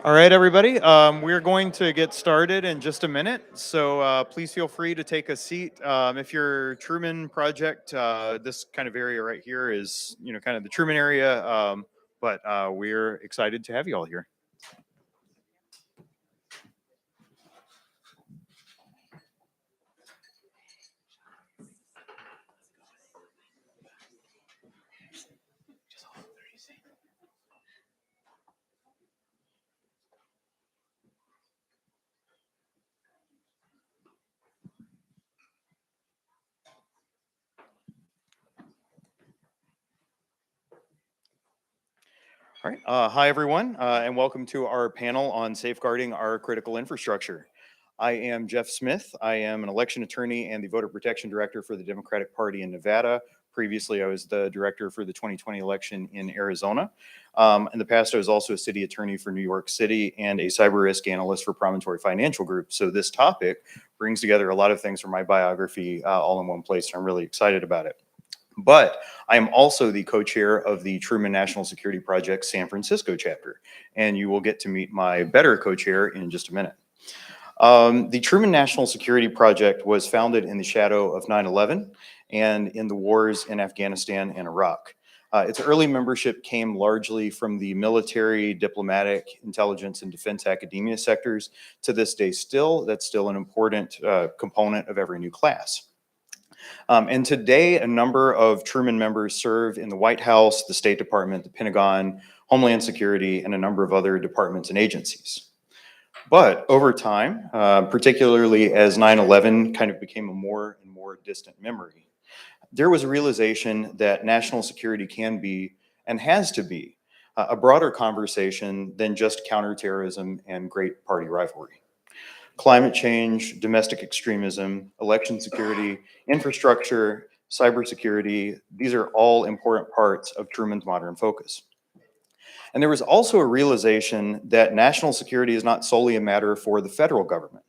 All right, everybody. We're going to get started in just a minute, so please feel free to take a seat. If your Truman project, this kind of area right here is, kind of the Truman area, but we're excited to have you all here. All right. Hi, everyone, and welcome to our panel on safeguarding our critical infrastructure. I am Jeff Smith. I am an election attorney and the voter protection director for the Democratic Party in Nevada. Previously, I was the director for the 2020 election in Arizona. In the past, I was also a city attorney for New York City and a cyber risk analyst for Promontory Financial Group. So this topic brings together a lot of things from my biography all in one place. I'm really excited about it. But I am also the co-chair of the Truman National Security Project San Francisco chapter, and you will get to meet my better co-chair in just a minute. The Truman National Security Project was founded in the shadow of 9/11 and in the wars in Afghanistan and Iraq. Its early membership came largely from the military, diplomatic, intelligence, and defense academia sectors. To this day that's still an important component of every new class. And today, a number of Truman members serve in the White House, the State Department, the Pentagon, Homeland Security, and a number of other departments and agencies. But over time, particularly as 9/11 kind of became a more and more distant memory, there was a realization that national security can be and has to be a broader conversation than just counterterrorism and great party rivalry. Climate change, domestic extremism, election security, infrastructure, cybersecurity, these are all important parts of Truman's modern focus. And there was also a realization that national security is not solely a matter for the federal government.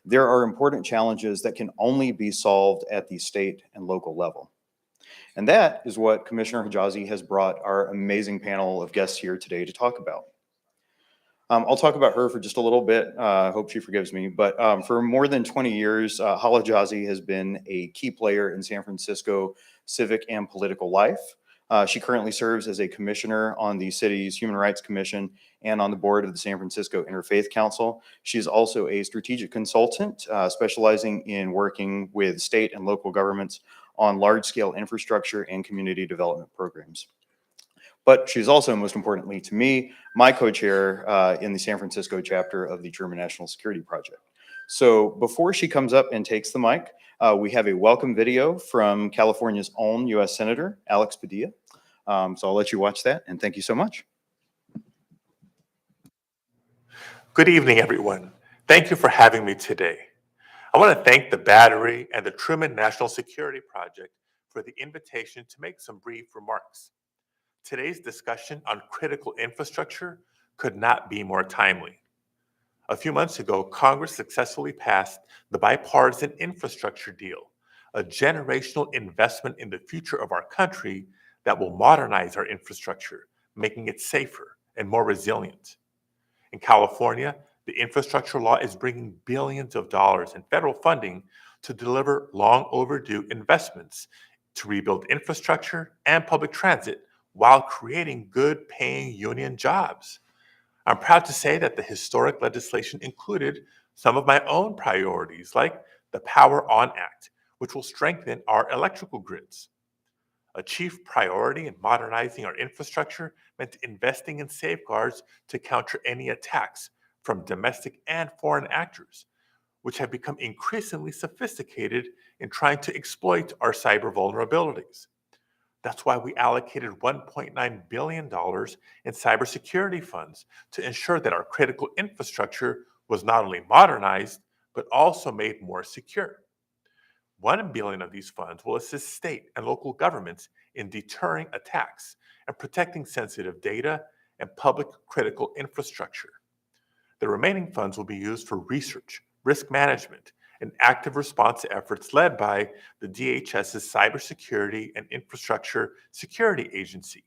There are important challenges that can only be solved at the state and local level. And that is what Commissioner Hijazi has brought our amazing panel of guests here today to talk about. I'll talk about her for just a little bit. I hope she forgives me. But for more than 20 years, Hala Jazi has been a key player in San Francisco civic and political life. She currently serves as a commissioner on the city's Human Rights Commission and on the board of the San Francisco Interfaith Council. She's also a strategic consultant, specializing in working with state and local governments on large-scale infrastructure and community development programs. But she's also, most importantly to me, my co-chair in the San Francisco chapter of the Truman National Security Project. So before she comes up and takes the mic, we have a welcome video from California's own U.S. Senator, Alex Padilla. So I'll let you watch that, and thank you so much. Good evening, everyone. Thank you for having me today. I want to thank the Battery and the Truman National Security Project for the invitation to make some brief remarks. Today's discussion on critical infrastructure could not be more timely. A few months ago, Congress successfully passed the bipartisan infrastructure deal, a generational investment in the future of our country that will modernize our infrastructure, making it safer and more resilient. In California, the infrastructure law is bringing billions of dollars in federal funding to deliver long overdue investments to rebuild infrastructure and public transit while creating good paying union jobs. I'm proud to say that the historic legislation included some of my own priorities, like the Power On Act, which will strengthen our electrical grids. A chief priority in modernizing our infrastructure meant investing in safeguards to counter any attacks from domestic and foreign actors, which have become increasingly sophisticated in trying to exploit our cyber vulnerabilities. That's why we allocated $1.9 billion in cybersecurity funds to ensure that our critical infrastructure was not only modernized, but also made more secure. $1 billion of these funds will assist state and local governments in deterring attacks and protecting sensitive data and public critical infrastructure. The remaining funds will be used for research, risk management, and active response efforts led by the DHS's Cybersecurity and Infrastructure Security Agency,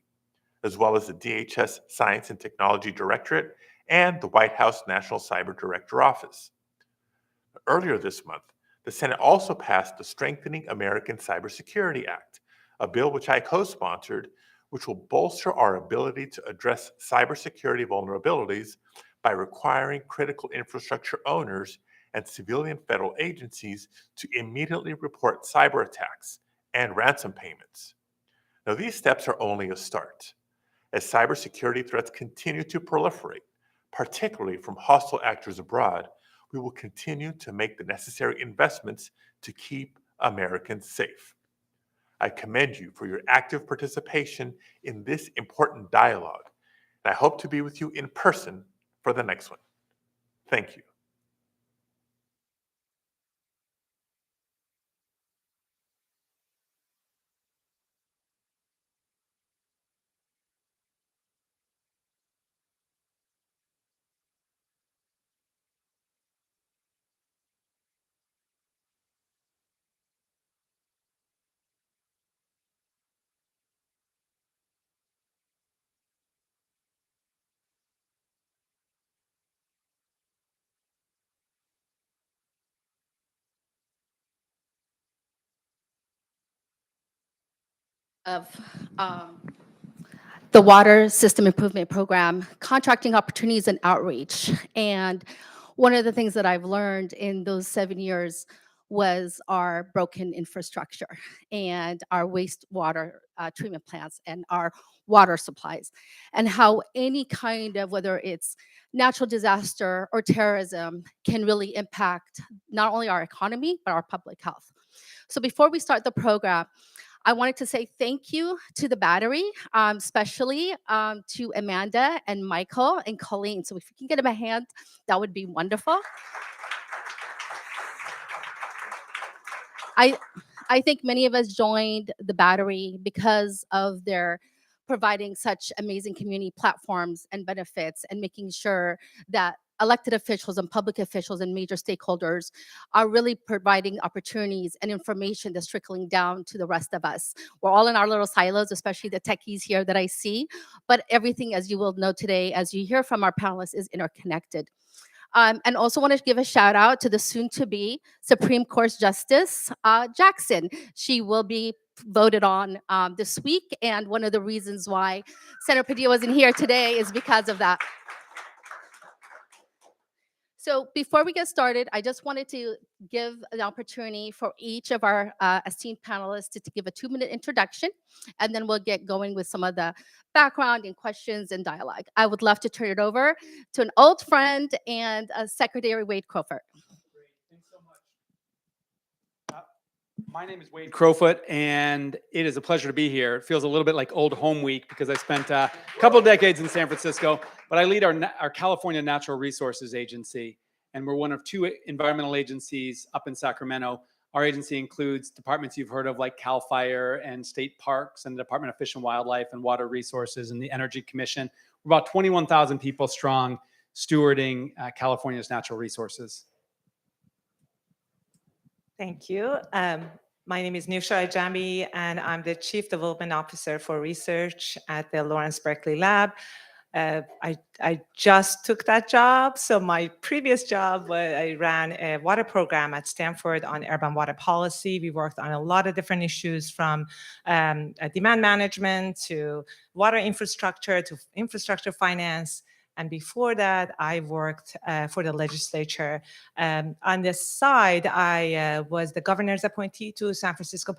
as well as the DHS Science and Technology Directorate and the White House National Cyber Director Office. Earlier this month, the Senate also passed the Strengthening American Cybersecurity Act, a bill which I co-sponsored, which will bolster our ability to address cybersecurity vulnerabilities by requiring critical infrastructure owners and civilian federal agencies to immediately report cyber attacks and ransom payments. Now, these steps are only a start. As cybersecurity threats continue to proliferate, particularly from hostile actors abroad, we will continue to make the necessary investments to keep Americans safe. I commend you for your active participation in this important dialogue, and I hope to be with you in person for the next one. Thank you. Of the Water System Improvement Program, contracting opportunities and outreach. And one of the things that I've learned in those 7 years was our broken infrastructure and our wastewater treatment plants and our water supplies, and how any kind of, whether it's natural disaster or terrorism, can really impact not only our economy, but our public health. So before we start the program, I wanted to say thank you to the Battery, especially to Amanda and Michael and Colleen. So if you can get them a hand, that would be wonderful. I think many of us joined the Battery because of their providing such amazing community platforms and benefits, and making sure that elected officials and public officials and major stakeholders are really providing opportunities and information that's trickling down to the rest of us. We're all in our little silos, especially the techies here that I see, but everything, as you will know today, as you hear from our panelists, is interconnected. And also want to give a shout out to the soon-to-be Supreme Court Justice Jackson. She will be voted on this week, and one of the reasons why Senator Padilla wasn't here today is because of that. So before we get started, I just wanted to give an opportunity for each of our esteemed panelists to give a 2-minute introduction, and then we'll get going with some of the background and questions and dialogue. I would love to turn it over to an old friend and Secretary Wade Crowfoot. Great, thanks so much. My name is Wade Crowfoot, and it is a pleasure to be here. It feels a little bit like old home week because I spent a couple of decades in San Francisco, but I lead our California Natural Resources Agency, and we're one of 2 environmental agencies up in Sacramento. Our agency includes departments you've heard of like CAL FIRE and state parks and the Department of Fish and Wildlife and Water Resources and the Energy Commission. We're about 21,000 people strong, stewarding California's natural resources. Thank you. My name is Nusha Ajami, and I'm the Chief Development Officer for Research at the Lawrence Berkeley Lab. I just took that job. So my previous job, I ran a water program at Stanford on urban water policy. We worked on a lot of different issues, from demand management to water infrastructure to infrastructure finance. And before that, I worked for the legislature. On the side, I was the governor's appointee to San Francisco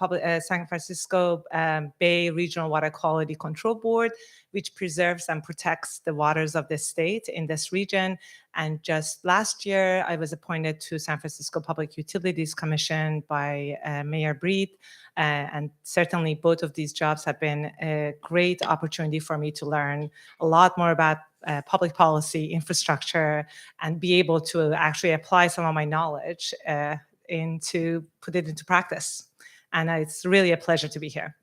Bay Regional Water Quality Control Board, which preserves and protects the waters of the state in this region. And just last year, I was appointed to San Francisco Public Utilities Commission by Mayor Breed. And certainly both of these jobs have been a great opportunity for me to learn a lot more about public policy, infrastructure, and be able to actually apply some of my knowledge put it into practice. And it's really a pleasure to be here.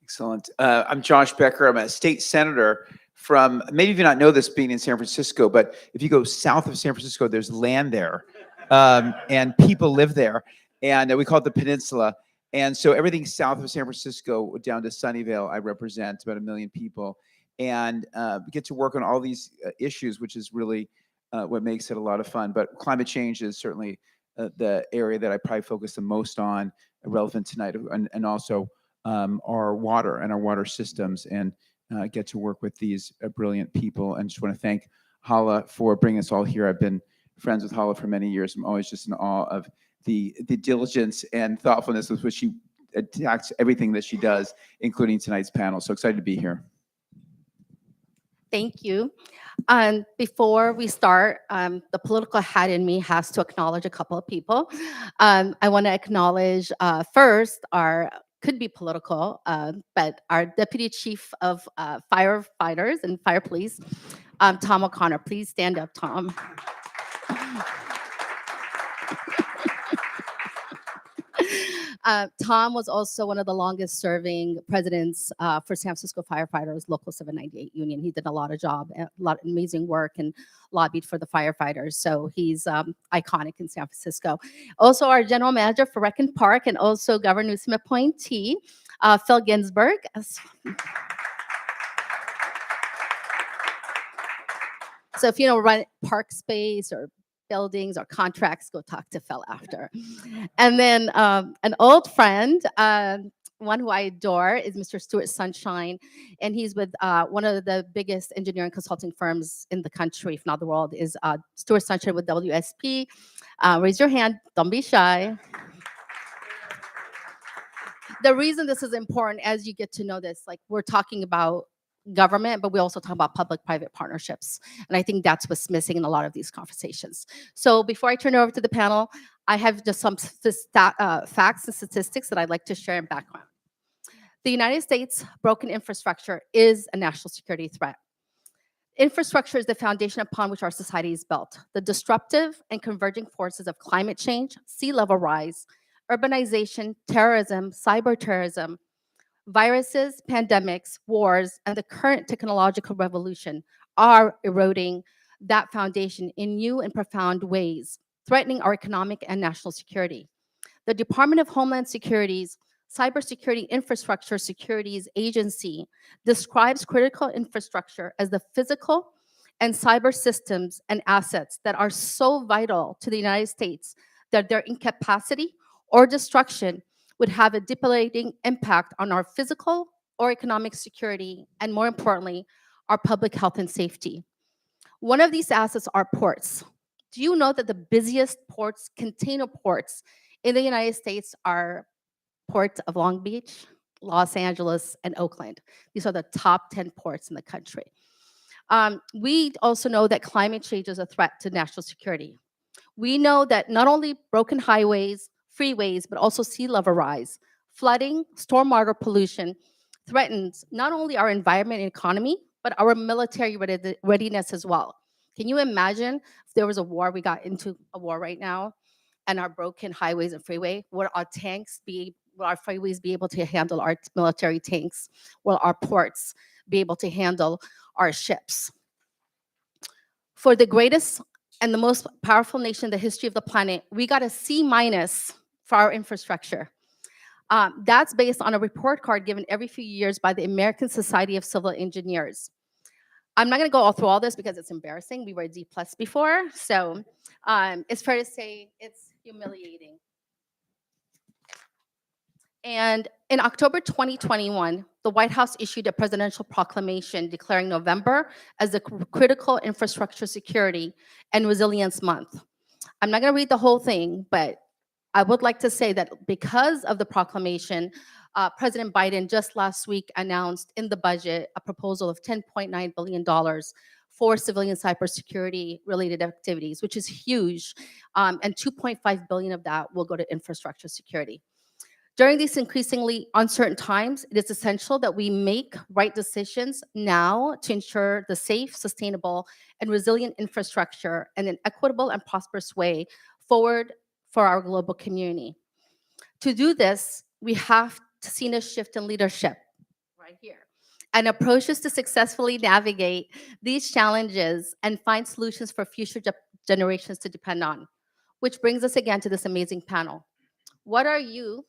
Excellent. I'm Josh Becker. I'm a state senator from, maybe you do not know this being in San Francisco, but if you go south of San Francisco, there's land there, and people live there, and we call it the peninsula. And so everything south of San Francisco down to Sunnyvale, I represent about 1 million people. and get to work on all these issues, which is really what makes it a lot of fun. But climate change is certainly the area that I probably focus the most on, relevant tonight, and also our water and our water systems, and get to work with these brilliant people. And just want to thank Hala for bringing us all here. I've been friends with Hala for many years. I'm always just in awe of the diligence and thoughtfulness with which she attacks everything that she does, including tonight's panel. So excited to be here. Thank you. Before we start, the political hat in me has to acknowledge a couple of people. I want to acknowledge first our, could be political, but our Deputy Chief of Firefighters and Fire Police, Tom O'Connor. Please stand up, Tom. Tom was also one of the longest serving presidents for San Francisco Firefighters Local 798 Union. He did a lot of amazing work and lobbied for the firefighters. So he's iconic in San Francisco. Also our general manager for Rec and Park, and also Governor Newsom appointee, Phil Ginsburg. So if you know, run park space or buildings or contracts, go talk to Phil after. And then an old friend, one who I adore, is Mr. Stuart Sunshine. And he's with one of the biggest engineering consulting firms in the country, if not the world, is Stuart Sunshine with WSP. Raise your hand, don't be shy. The reason this is important, as you get to know this, like we're talking about government, but we also talk about public-private partnerships. And I think that's what's missing in a lot of these conversations. So before I turn it over to the panel, I have just some facts and statistics that I'd like to share in background. The United States' broken infrastructure is a national security threat. Infrastructure is the foundation upon which our society is built. The disruptive and converging forces of climate change, sea level rise, urbanization, terrorism, cyberterrorism, viruses, pandemics, wars, and the current technological revolution are eroding that foundation in new and profound ways, threatening our economic and national security. The Department of Homeland Security's Cybersecurity Infrastructure Securities Agency describes critical infrastructure as the physical and cyber systems and assets that are so vital to the United States that their incapacity or destruction would have a debilitating impact on our physical or economic security, and more importantly, our public health and safety. One of these assets are ports. Do you know that the busiest ports, container ports in the United States, are ports of Long Beach, Los Angeles, and Oakland? These are the top 10 ports in the country. We also know that climate change is a threat to national security. We know that not only broken highways, freeways, but also sea level rise, flooding, stormwater pollution threatens not only our environment and economy, but our military readiness as well. Can you imagine if there was a war, we got into a war right now, and our broken highways and freeway, will our freeways be able to handle our military tanks? Will our ports be able to handle our ships? For the greatest and the most powerful nation in the history of the planet, we got a C- for our infrastructure. That's based on a report card given every few years by the American Society of Civil Engineers. I'm not going to go all through all this because it's embarrassing. We were a D+ before, so it's fair to say it's humiliating. And in October 2021, the White House issued a presidential proclamation declaring November as the Critical Infrastructure Security and Resilience Month. I'm not going to read the whole thing, but I would like to say that because of the proclamation, President Biden just last week announced in the budget a proposal of $10.9 billion for civilian cybersecurity related activities, which is huge, and $2.5 billion of that will go to infrastructure security. During these increasingly uncertain times, it is essential that we make right decisions now to ensure the safe, sustainable, and resilient infrastructure in an equitable and prosperous way forward for our global community. To do this, we have seen a shift in leadership right here, and approaches to successfully navigate these challenges and find solutions for future generations to depend on. Which brings us again to this amazing panel. What are you,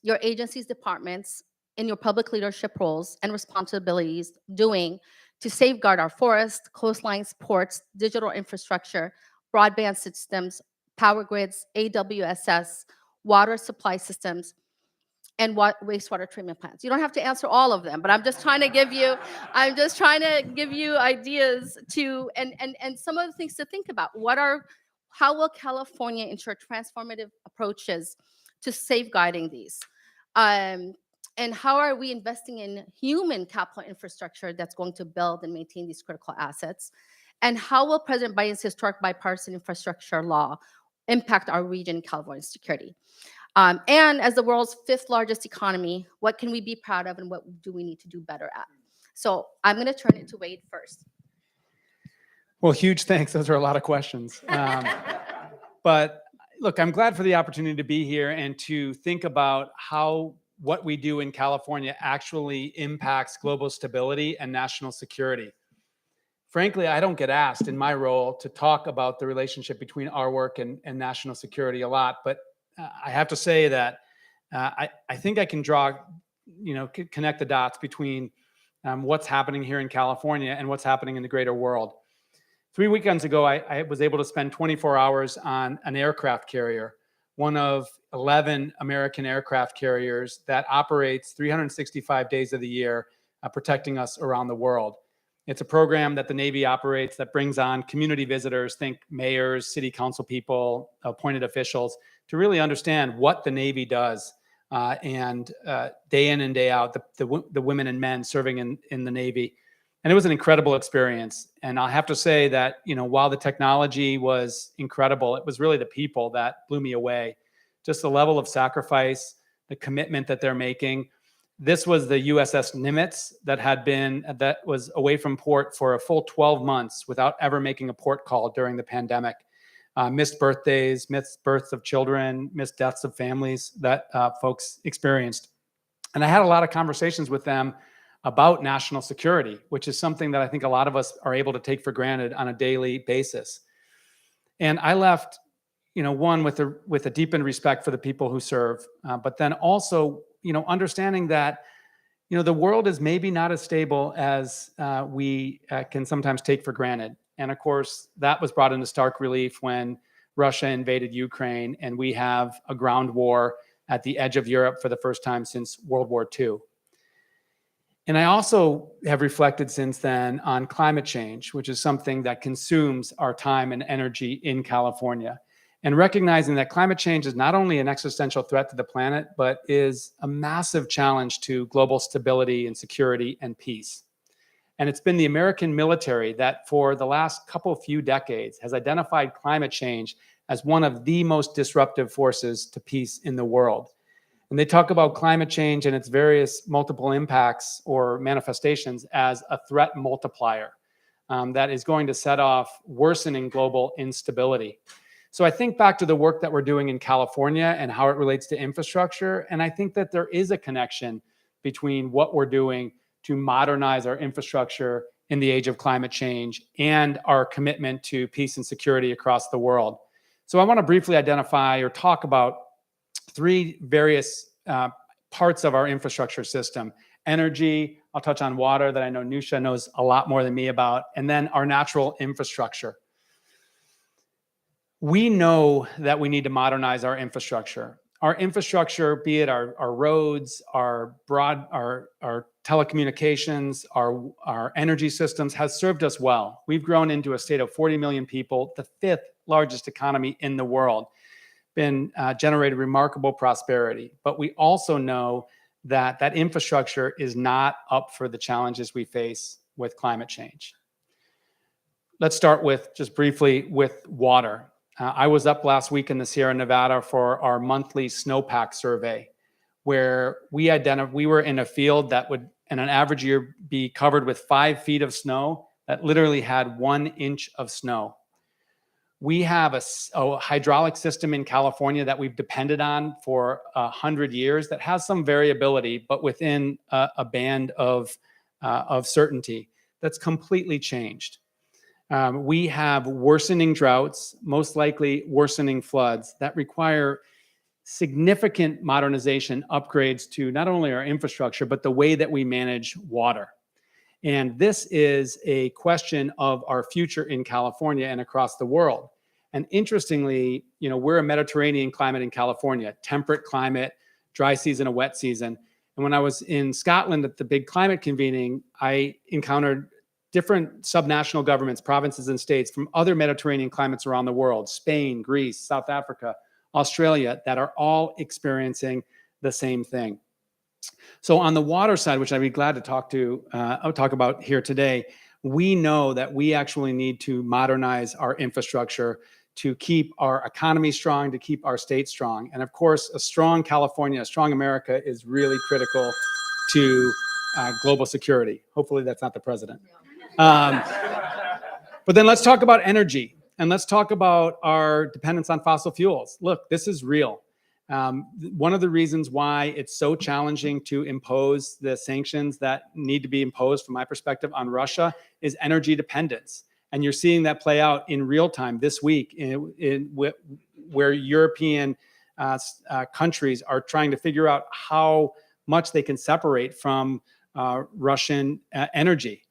your agencies, departments, in your public leadership roles and responsibilities doing to safeguard our forests, coastlines, ports, digital infrastructure, broadband systems, power grids, AWSS, water supply systems, and wastewater treatment plants? You don't have to answer all of them, but I'm just trying to give you ideas to and some of the things to think about. How will California ensure transformative approaches to safeguarding these? And how are we investing in human capital infrastructure that's going to build and maintain these critical assets? And how will President Biden's historic bipartisan infrastructure law impact our region, California's security? And as the world's 5th largest economy, what can we be proud of and what do we need to do better at? So I'm going to turn it to Wade first. Well, huge thanks. Those are a lot of questions. But look, I'm glad for the opportunity to be here and to think about how what we do in California actually impacts global stability and national security. Frankly, I don't get asked in my role to talk about the relationship between our work and national security a lot, but I have to say that I think I can draw, connect the dots between what's happening here in California and what's happening in the greater world. 3 weekends ago, I was able to spend 24 hours on an aircraft carrier, one of 11 American aircraft carriers that operates 365 days of the year, protecting us around the world. It's a program that the Navy operates that brings on community visitors, think mayors, city council people, appointed officials, to really understand what the Navy does and day in and day out, the women and men serving in the Navy. And it was an incredible experience. And I have to say that, while the technology was incredible, it was really the people that blew me away. Just the level of sacrifice, the commitment that they're making. This was the USS Nimitz that was away from port for a full 12 months without ever making a port call during the pandemic. Missed birthdays, missed births of children, missed deaths of families that folks experienced. And I had a lot of conversations with them about national security, which is something that I think a lot of us are able to take for granted on a daily basis. And I left, one with a deepened respect for the people who serve, but then also, understanding that, the world is maybe not as stable as we can sometimes take for granted. And of course, that was brought into stark relief when Russia invaded Ukraine, and we have a ground war at the edge of Europe for the first time since World War II. And I also have reflected since then on climate change, which is something that consumes our time and energy in California. And recognizing that climate change is not only an existential threat to the planet, but is a massive challenge to global stability and security and peace. And it's been the American military that for the last few decades has identified climate change as one of the most disruptive forces to peace in the world. And they talk about climate change and its various multiple impacts or manifestations as a threat multiplier that is going to set off worsening global instability. So I think back to the work that we're doing in California and how it relates to infrastructure. And I think that there is a connection between what we're doing to modernize our infrastructure in the age of climate change and our commitment to peace and security across the world. So I want to briefly identify or talk about 3 various parts of our infrastructure system. Energy, I'll touch on water that I know Nusha knows a lot more than me about, and then our natural infrastructure. We know that we need to modernize our infrastructure. Our infrastructure, be it our roads, our telecommunications, our energy systems, has served us well. We've grown into a state of 40 million people, the 5th largest economy in the world, generated remarkable prosperity. But we also know that that infrastructure is not up for the challenges we face with climate change. Let's start just briefly with water. I was up last week in the Sierra Nevada for our monthly Snowpack survey, where we were in a field that would, in an average year, be covered with 5 feet of snow that literally had 1 inch of snow. We have a hydraulic system in California that we've depended on for 100 years that has some variability, but within a band of certainty that's completely changed. We have worsening droughts, most likely worsening floods that require significant modernization upgrades to not only our infrastructure, but the way that we manage water. And this is a question of our future in California and across the world. And interestingly, we're a Mediterranean climate in California, temperate climate, dry season, a wet season. And when I was in Scotland at the big climate convening, I encountered different subnational governments, provinces and states from other Mediterranean climates around the world, Spain, Greece, South Africa, Australia, that are all experiencing the same thing. So on the water side, which I'd be glad to talk about here today, we know that we actually need to modernize our infrastructure to keep our economy strong, to keep our state strong. And of course, a strong California, a strong America is really critical to global security. Hopefully that's not the president. But then let's talk about energy, and let's talk about our dependence on fossil fuels. Look, this is real. One of the reasons why it's so challenging to impose the sanctions that need to be imposed, from my perspective, on Russia is energy dependence. And you're seeing that play out in real time this week where European countries are trying to figure out how much they can separate from Russian energy.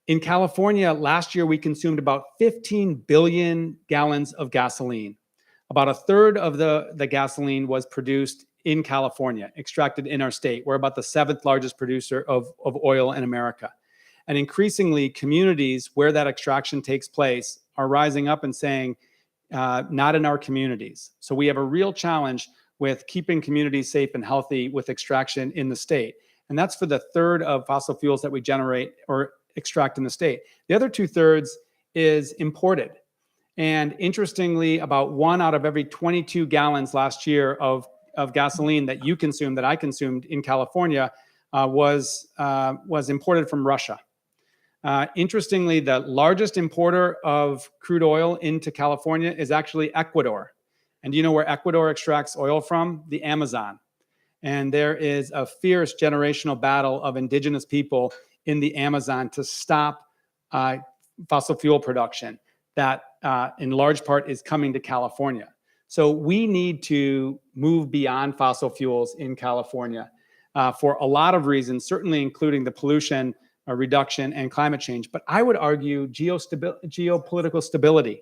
In California, last year, we consumed about 15 billion gallons of gasoline. About a third of the gasoline was produced in California, extracted in our state. We're about the 7th largest producer of oil in America. And increasingly, communities where that extraction takes place are rising up and saying, not in our communities. So we have a real challenge with keeping communities safe and healthy with extraction in the state. And that's for the third of fossil fuels that we generate or extract in the state. The other 2/3 is imported. And interestingly, about 1 out of every 22 gallons last year of gasoline that you consumed, that I consumed in California, was imported from Russia. Interestingly, the largest importer of crude oil into California is actually Ecuador. And do you know where Ecuador extracts oil from? The Amazon. And there is a fierce generational battle of indigenous people in the Amazon to stop fossil fuel production that in large part is coming to California. So we need to move beyond fossil fuels in California for a lot of reasons, certainly including the pollution reduction and climate change. But I would argue geopolitical stability,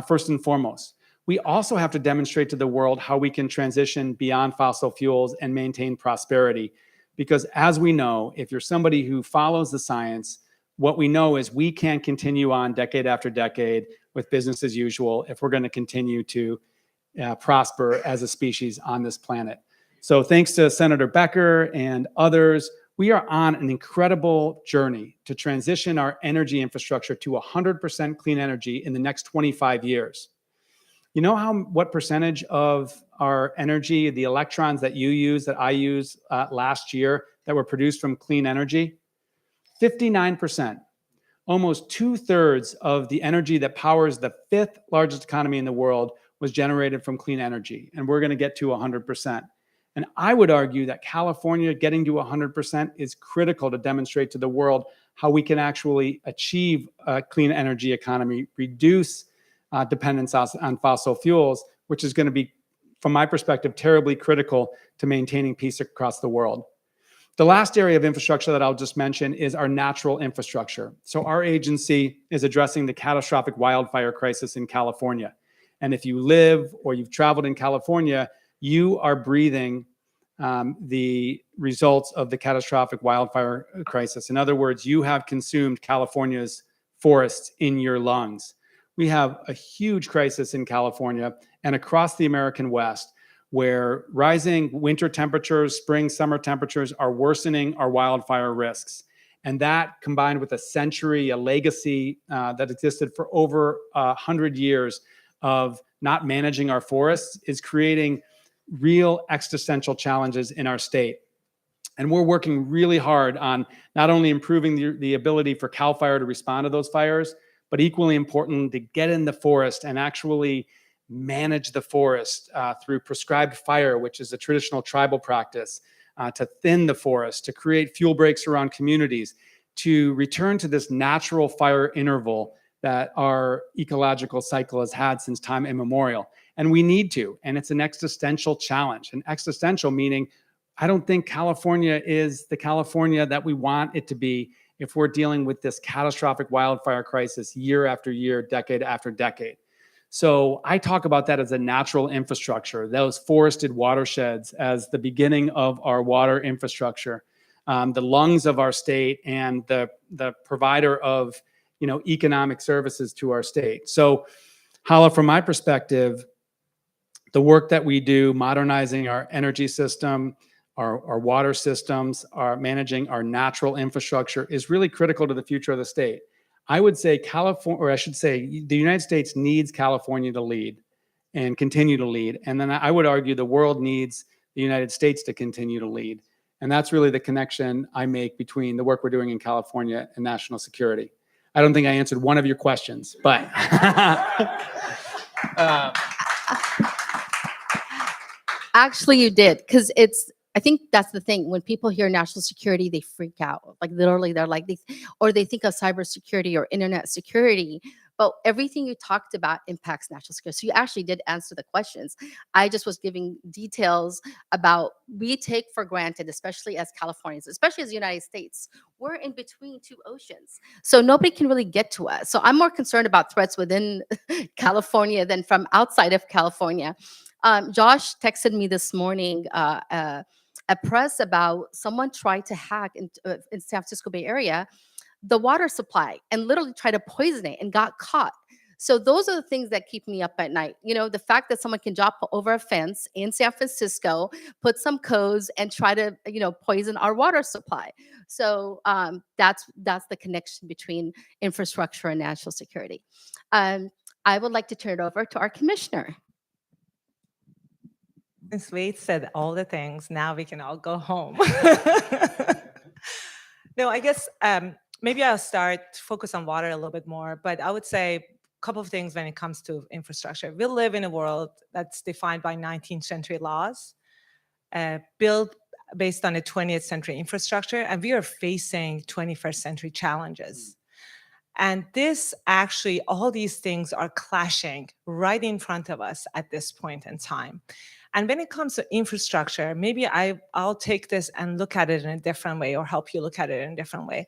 first and foremost. We also have to demonstrate to the world how we can transition beyond fossil fuels and maintain prosperity. Because as we know, if you're somebody who follows the science, what we know is we can't continue on decade after decade with business as usual if we're going to continue to prosper as a species on this planet. So thanks to Senator Becker and others, we are on an incredible journey to transition our energy infrastructure to 100% clean energy in the next 25 years. You know what percentage of our energy, the electrons that you use, that I used last year, that were produced from clean energy? 59%. Almost 2/3 of the energy that powers the 5th largest economy in the world was generated from clean energy, and we're going to get to 100%. And I would argue that California getting to 100% is critical to demonstrate to the world how we can actually achieve a clean energy economy, reduce dependence on fossil fuels, which is going to be, from my perspective, terribly critical to maintaining peace across the world. The last area of infrastructure that I'll just mention is our natural infrastructure. So our agency is addressing the catastrophic wildfire crisis in California. And if you live or you've traveled in California, you are breathing the results of the catastrophic wildfire crisis. In other words, you have consumed California's forests in your lungs. We have a huge crisis in California and across the American West, where rising winter temperatures, spring, summer temperatures are worsening our wildfire risks. And that, combined with a legacy that existed for over 100 years of not managing our forests, is creating real existential challenges in our state. And we're working really hard on not only improving the ability for CAL FIRE to respond to those fires, but equally important, to get in the forest and actually manage the forest through prescribed fire, which is a traditional tribal practice, to thin the forest, to create fuel breaks around communities, to return to this natural fire interval that our ecological cycle has had since time immemorial. And we need to, and it's an existential challenge. An existential meaning, I don't think California is the California that we want it to be if we're dealing with this catastrophic wildfire crisis year after year, decade after decade. So I talk about that as a natural infrastructure, those forested watersheds as the beginning of our water infrastructure, the lungs of our state and the provider of economic services to our state. So Hala, from my perspective, the work that we do modernizing our energy system, our water systems, our managing our natural infrastructure is really critical to the future of the state. I would say California, or I should say the United States needs California to lead and continue to lead. And then I would argue the world needs the United States to continue to lead. And that's really the connection I make between the work we're doing in California and national security. I don't think I answered one of your questions, but Actually, you did, because I think that's the thing. When people hear national security, they freak out. Like literally, they're like, or they think of cybersecurity or internet security. But everything you talked about impacts national security. So you actually did answer the questions. I just was giving details about we take for granted, especially as Californians, especially as the United States, we're in between two oceans. So nobody can really get to us. So I'm more concerned about threats within California than from outside of California. Josh texted me this morning a press about someone tried to hack in San Francisco Bay Area the water supply and literally try to poison it and got caught. So those are the things that keep me up at night. The fact that someone can jump over a fence in San Francisco, put some codes and try to, poison our water supply. So that's the connection between infrastructure and national security. I would like to turn it over to our commissioner. Since Wade said all the things, now we can all go home. No, I guess maybe I'll focus on water a little bit more, but I would say a couple of things when it comes to infrastructure. We live in a world that's defined by 19th century laws, built based on a 20th century infrastructure, and we are facing 21st century challenges. And all these things are clashing right in front of us at this point in time. And when it comes to infrastructure, maybe I'll take this and look at it in a different way, or help you look at it in a different way.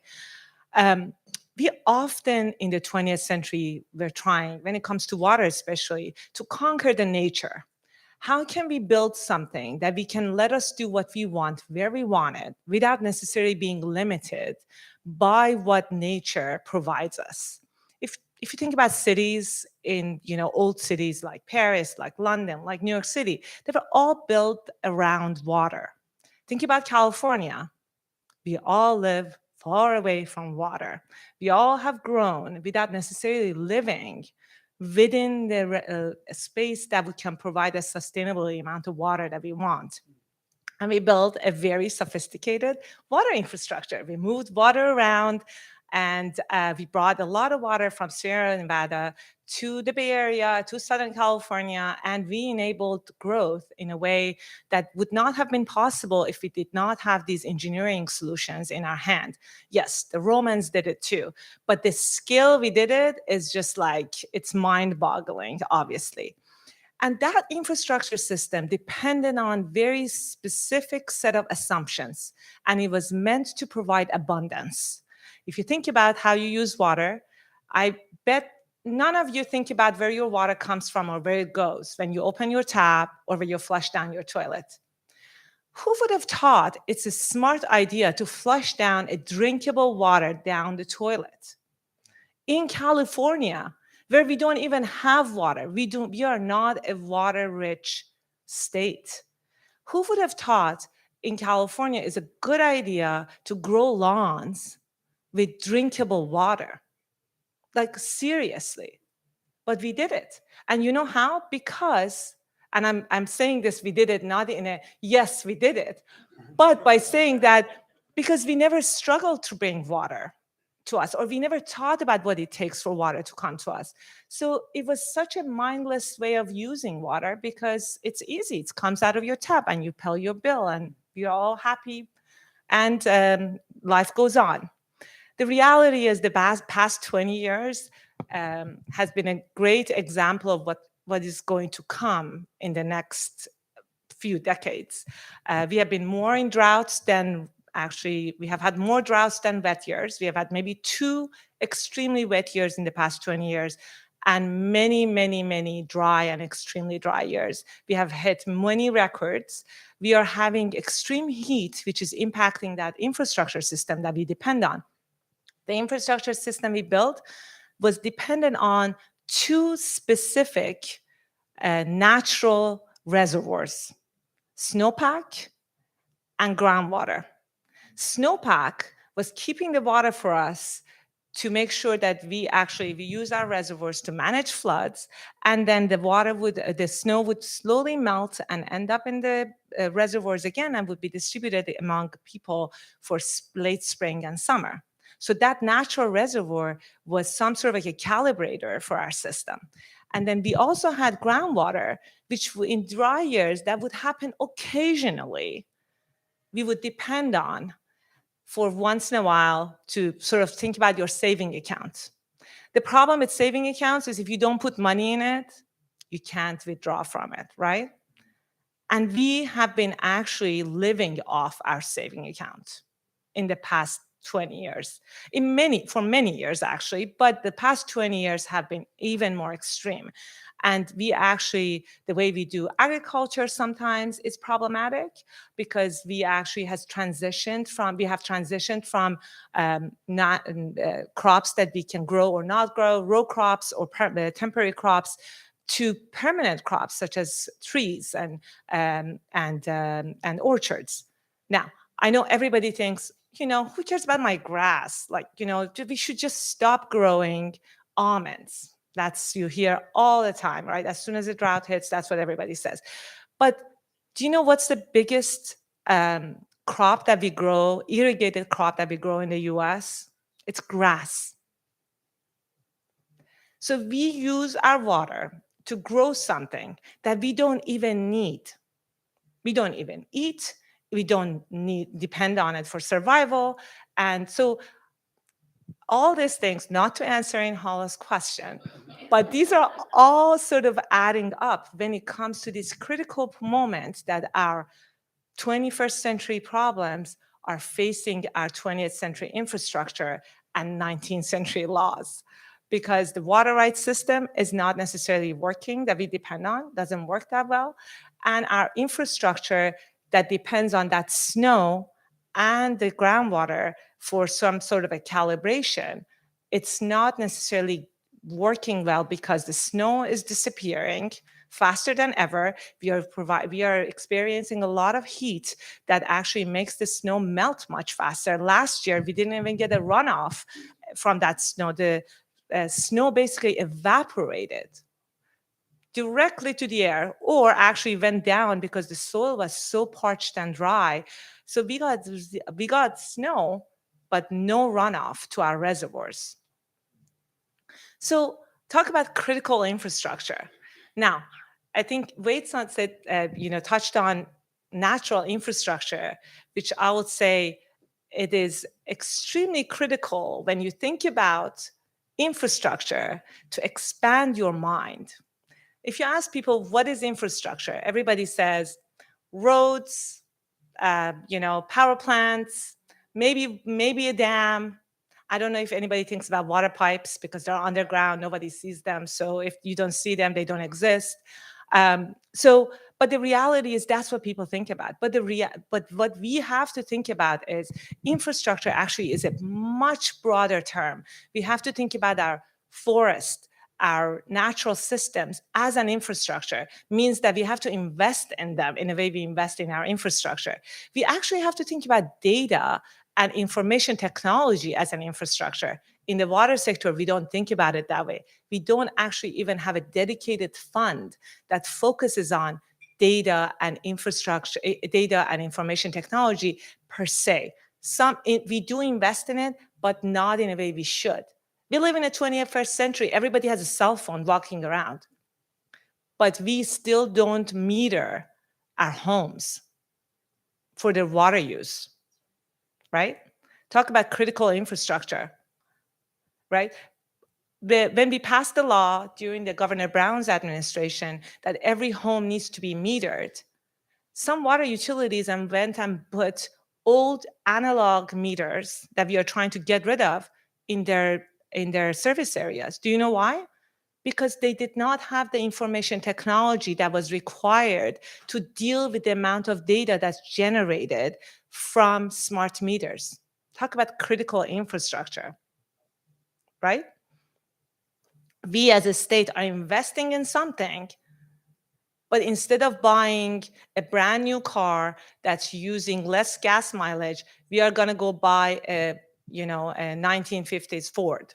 We often in the 20th century, we're trying, when it comes to water especially, to conquer the nature. How can we build something that we can let us do what we want, where we want it, without necessarily being limited by what nature provides us? If you think about cities in, old cities like Paris, like London, like New York City, they were all built around water. Think about California. We all live far away from water. We all have grown without necessarily living within the space that can provide a sustainable amount of water that we want. And we built a very sophisticated water infrastructure. We moved water around, and we brought a lot of water from Sierra Nevada to the Bay Area, to Southern California, and we enabled growth in a way that would not have been possible if we did not have these engineering solutions in our hand. Yes, the Romans did it too, but the scale we did it is just it's mind-boggling, obviously. And that infrastructure system depended on very specific set of assumptions, and it was meant to provide abundance. If you think about how you use water, I bet none of you think about where your water comes from or where it goes when you open your tap or when you flush down your toilet. Who would have thought it's a smart idea to flush down a drinkable water down the toilet? In California, where we don't even have water, we are not a water-rich state. Who would have thought in California it's a good idea to grow lawns with drinkable water? Seriously. But we did it. And you know how? Because, and I'm saying this, we did it not in a, yes, we did it, but by saying that because we never struggled to bring water to us, or we never thought about what it takes for water to come to us. So it was such a mindless way of using water because it's easy. It comes out of your tap and you pay your bill and you're all happy and life goes on. The reality is the past 20 years, has been a great example of what is going to come in the next few decades. We have been more in droughts than we have had more droughts than wet years. We have had maybe 2 extremely wet years in the past 20 years and many, many, many dry and extremely dry years. We have hit many records. We are having extreme heat, which is impacting that infrastructure system that we depend on. The infrastructure system we built was dependent on 2 specific natural reservoirs, Snowpack and Groundwater. Snowpack was keeping the water for us to make sure that we use our reservoirs to manage floods, and then the snow would slowly melt and end up in the reservoirs again and would be distributed among people for late spring and summer. So that natural reservoir was some sort of like a calibrator for our system. And then we also had groundwater, which in dry years, that would happen occasionally, we would depend on for once in a while to sort of think about your saving account. The problem with saving accounts is if you don't put money in it, you can't withdraw from it, right? And we have been actually living off our saving account in the past 20 years, for many years actually, but the past 20 years have been even more extreme. And the way we do agriculture sometimes is problematic because we have transitioned from crops that we can grow or not grow, row crops or temporary crops, to permanent crops such as trees and orchards. Now, I know everybody thinks, who cares about my grass? We should just stop growing almonds. You hear all the time, right? As soon as the drought hits, that's what everybody says. But do you know what's the biggest crop that we grow, irrigated crop that we grow in the US? It's grass. So we use our water to grow something that we don't even need. We don't even eat. We don't depend on it for survival. And so all these things, not to answer in Hala's question, but these are all sort of adding up when it comes to this critical moment that our 21st century problems are facing our 20th century infrastructure and 19th century laws. Because the water rights system is not necessarily working, that we depend on, doesn't work that well. And our infrastructure that depends on that snow and the groundwater for some sort of a calibration, it's not necessarily working well because the snow is disappearing faster than ever. We are experiencing a lot of heat that actually makes the snow melt much faster. Last year, we didn't even get a runoff from that snow. The snow basically evaporated directly to the air, or actually went down because the soil was so parched and dry. So we got snow, but no runoff to our reservoirs. So talk about critical infrastructure. Now, I think Wade said, touched on natural infrastructure, which I would say it is extremely critical when you think about infrastructure to expand your mind. If you ask people, what is infrastructure? Everybody says roads, power plants, maybe a dam. I don't know if anybody thinks about water pipes because they're underground, nobody sees them. So if you don't see them, they don't exist. But the reality is that's what people think about. But what we have to think about is infrastructure actually is a much broader term. We have to think about our forest, our natural systems as an infrastructure. Means that we have to invest in them in the way we invest in our infrastructure. We actually have to think about data and information technology as an infrastructure. In the water sector, we don't think about it that way. We don't actually even have a dedicated fund that focuses on data and infrastructure, data and information technology per se. We do invest in it, but not in a way we should. We live in the 21st century. Everybody has a cell phone walking around, but we still don't meter our homes for their water use, right? Talk about critical infrastructure, right? when we passed the law during the Governor Brown's administration that every home needs to be metered, some water utilities went and put old analog meters that we are trying to get rid of in their service areas. Do you know why? Because they did not have the information technology that was required to deal with the amount of data that's generated from smart meters. Talk about critical infrastructure, right? We as a state are investing in something, but instead of buying a brand new car that's using less gas mileage, we are going to go buy a 1950s Ford,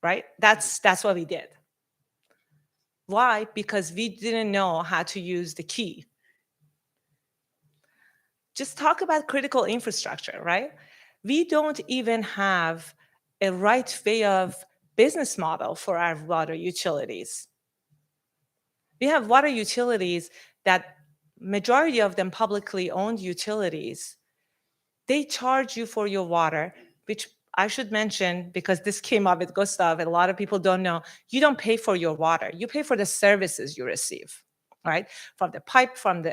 right? That's what we did. Why? Because we didn't know how to use the key. Just talk about critical infrastructure, right? We don't even have a right way of business model for our water utilities. We have water utilities that majority of them publicly owned utilities. They charge you for your water, which I should mention because this came up with Gustav and a lot of people don't know, you don't pay for your water. You pay for the services you receive, right? From the pipe, for the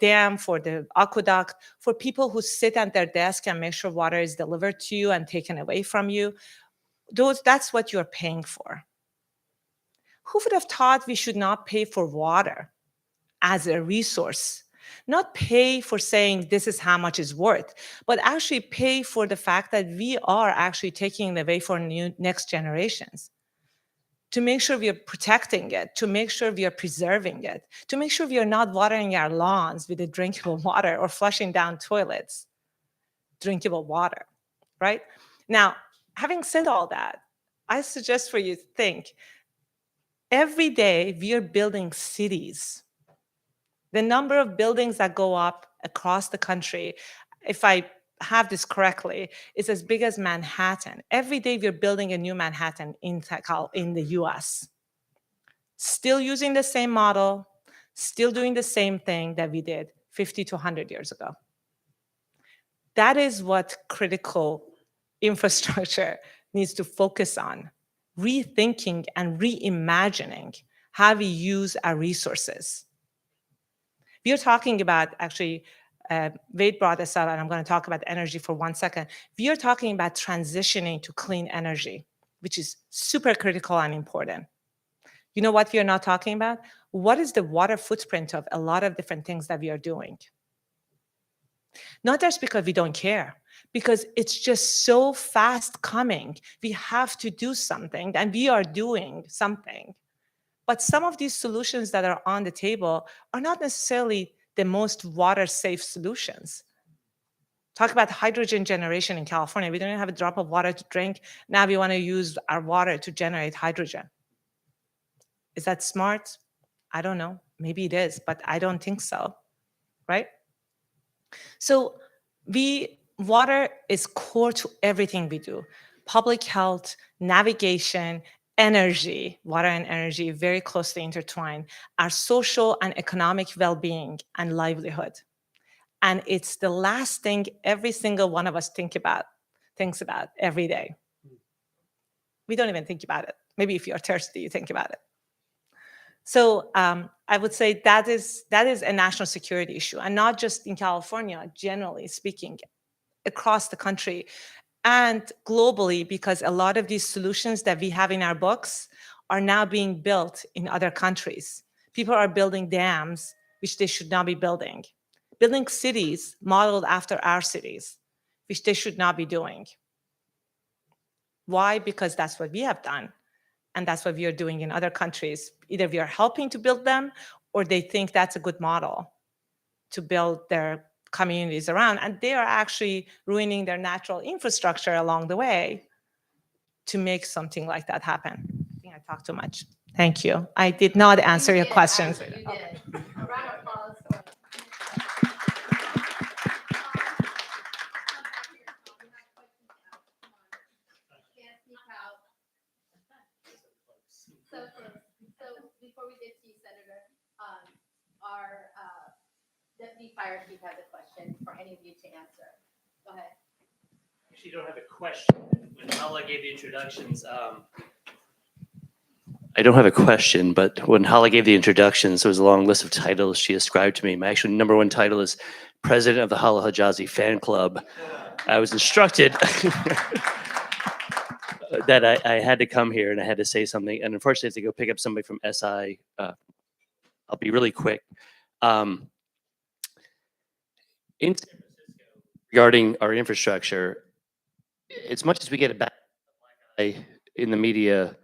dam, for the aqueduct, for people who sit at their desk and make sure water is delivered to you and taken away from you. That's what you're paying for. Who would have thought we should not pay for water as a resource? Not pay for saying this is how much it's worth, but actually pay for the fact that we are actually taking it away for next generations. To make sure we are protecting it, to make sure we are preserving it, to make sure we are not watering our lawns with the drinkable water or flushing down toilets, drinkable water, right? Now, having said all that, I suggest for you to think, every day we are building cities. The number of buildings that go up across the country, if I have this correctly, is as big as Manhattan. Every day we're building a new Manhattan in the US. Still using the same model, still doing the same thing that we did 50 to 100 years ago. That is what critical infrastructure needs to focus on, rethinking and reimagining how we use our resources. We are talking about, actually, Wade brought this up, and I'm going to talk about energy for 1 second. We are talking about transitioning to clean energy, which is super critical and important. You know what we are not talking about? What is the water footprint of a lot of different things that we are doing? Not just because we don't care, because it's just so fast coming. We have to do something, and we are doing something. But some of these solutions that are on the table are not necessarily the most water-safe solutions. Talk about hydrogen generation in California. We don't even have a drop of water to drink. Now we want to use our water to generate hydrogen. Is that smart? I don't know. Maybe it is, but I don't think so, right? So water is core to everything we do. Public health, navigation, energy, water and energy, very closely intertwined, our social and economic well-being and livelihood. And it's the last thing every single one of us thinks about every day. We don't even think about it. Maybe if you're thirsty, you think about it. So I would say that is a national security issue, and not just in California, generally speaking, across the country and globally, because a lot of these solutions that we have in our books are now being built in other countries. People are building dams, which they should not be building. Building cities modeled after our cities, which they should not be doing. Why? Because that's what we have done. And that's what we are doing in other countries. Either we are helping to build them, or they think that's a good model to build their communities around. And they are actually ruining their natural infrastructure along the way to make something like that happen. I think I talked too much. Thank you. I did not answer your questions. You did. A round of applause for So before we get to you, Senator, our Deputy Fire Chief has a question for any of you to answer. Go ahead. actually don't have a question. When Hala gave the introductions, I don't have a question, but when Hala gave the introductions, there was a long list of titles she ascribed to me. My actual number one title is President of the Hala Hijazi Fan Club. I was instructed that I had to come here and I had to say something. And unfortunately, I have to go pick up somebody from SI. I'll be really quick. In San Francisco, regarding our infrastructure, as much as we get a bad eye in the media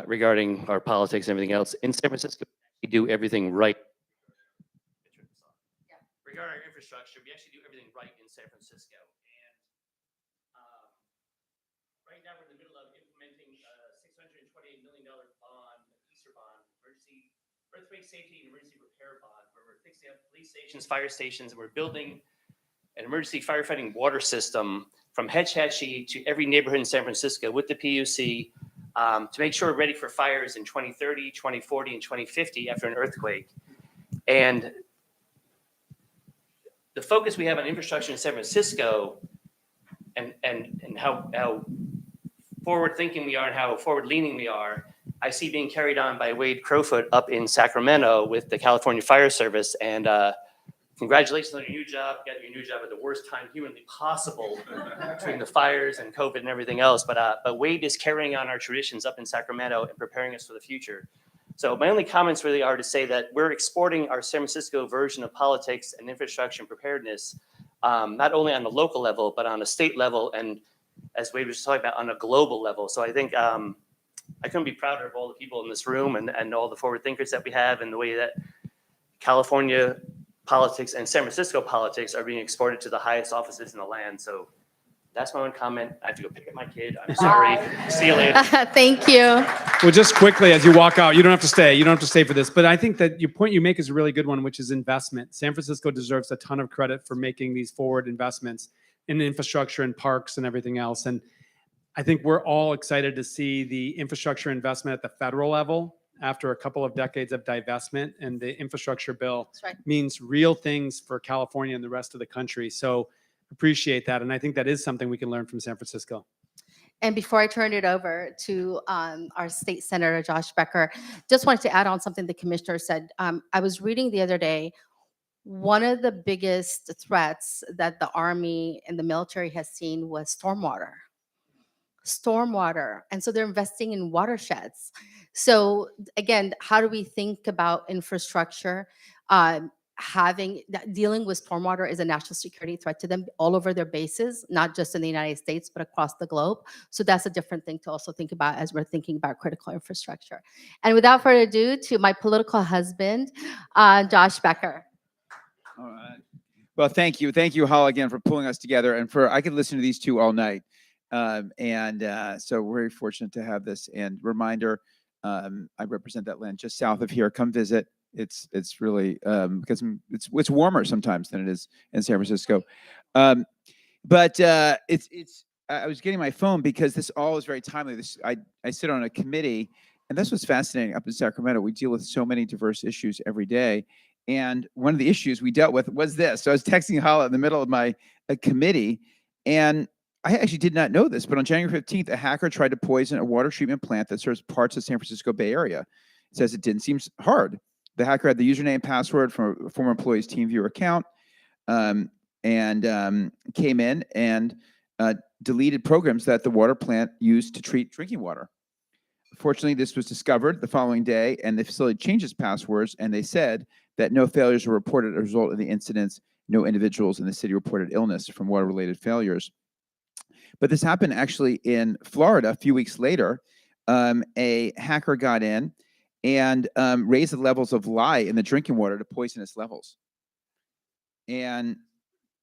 regarding our politics and everything else, in San Francisco, we do everything right. Regarding our infrastructure, we actually do everything right in San Francisco. And right now, we're in the middle of implementing a $628 million bond, Easter bond, earthquake safety and emergency repair bond, where we're fixing up police stations, fire stations, and we're building an emergency firefighting water system from Hetch Hetchy to every neighborhood in San Francisco with the PUC to make sure we're ready for fires in 2030, 2040, and 2050 after an earthquake. And the focus we have on infrastructure in San Francisco and how forward-thinking we are and how forward-leaning we are, I see being carried on by Wade Crowfoot up in Sacramento with the California Fire Service. And congratulations on your new job. You got your new job at the worst time humanly possible between the fires and COVID and everything else. But Wade is carrying on our traditions up in Sacramento and preparing us for the future. So my only comments really are to say that we're exporting our San Francisco version of politics and infrastructure and preparedness, not only on the local level, but on a state level, and as Wade was talking about, on a global level. So I think I couldn't be prouder of all the people in this room and all the forward thinkers that we have, and the way that California politics and San Francisco politics are being exported to the highest offices in the land. So that's my own comment. I have to go pick up my kid. I'm sorry. See you later. Thank you. Well, just quickly as you walk out, you don't have to stay. You don't have to stay for this. But I think that your point you make is a really good one, which is investment. San Francisco deserves a ton of credit for making these forward investments in infrastructure and parks and everything else. And I think we're all excited to see the infrastructure investment at the federal level after a couple of decades of divestment. And the infrastructure bill means real things for California and the rest of the country. So appreciate that. And I think that is something we can learn from San Francisco. And before I turn it over to our state senator, Josh Becker, just wanted to add on something the commissioner said. I was reading the other day, one of the biggest threats that the Army and the military has seen was stormwater. And so they're investing in watersheds. So again, how do we think about infrastructure? Dealing with stormwater is a national security threat to them all over their bases, not just in the United States, but across the globe. So that's a different thing to also think about as we're thinking about critical infrastructure. And without further ado, to my political husband, Josh Becker. All right. Well, thank you. Thank you, Hala, again, for pulling us together. And I could listen to these two all night. So we're very fortunate to have this. And reminder, I represent that land just south of here. Come visit. It's really because it's warmer sometimes than it is in San Francisco. I was getting my phone because this all is very timely. I sit on a committee, and this was fascinating up in Sacramento. We deal with so many diverse issues every day. And one of the issues we dealt with was this. So I was texting Hala in the middle of my committee, and I actually did not know this, but on January 15th, a hacker tried to poison a water treatment plant that serves parts of San Francisco Bay Area. It says it didn't seem hard. The hacker had the username and password from a former employee's TeamViewer account and came in and deleted programs that the water plant used to treat drinking water. Fortunately, this was discovered the following day, and the facility changed its passwords, and they said that no failures were reported as a result of the incidents. No individuals in the city reported illness from water-related failures. But this happened actually in Florida a few weeks later. A hacker got in and raised the levels of lye in the drinking water to poisonous levels. And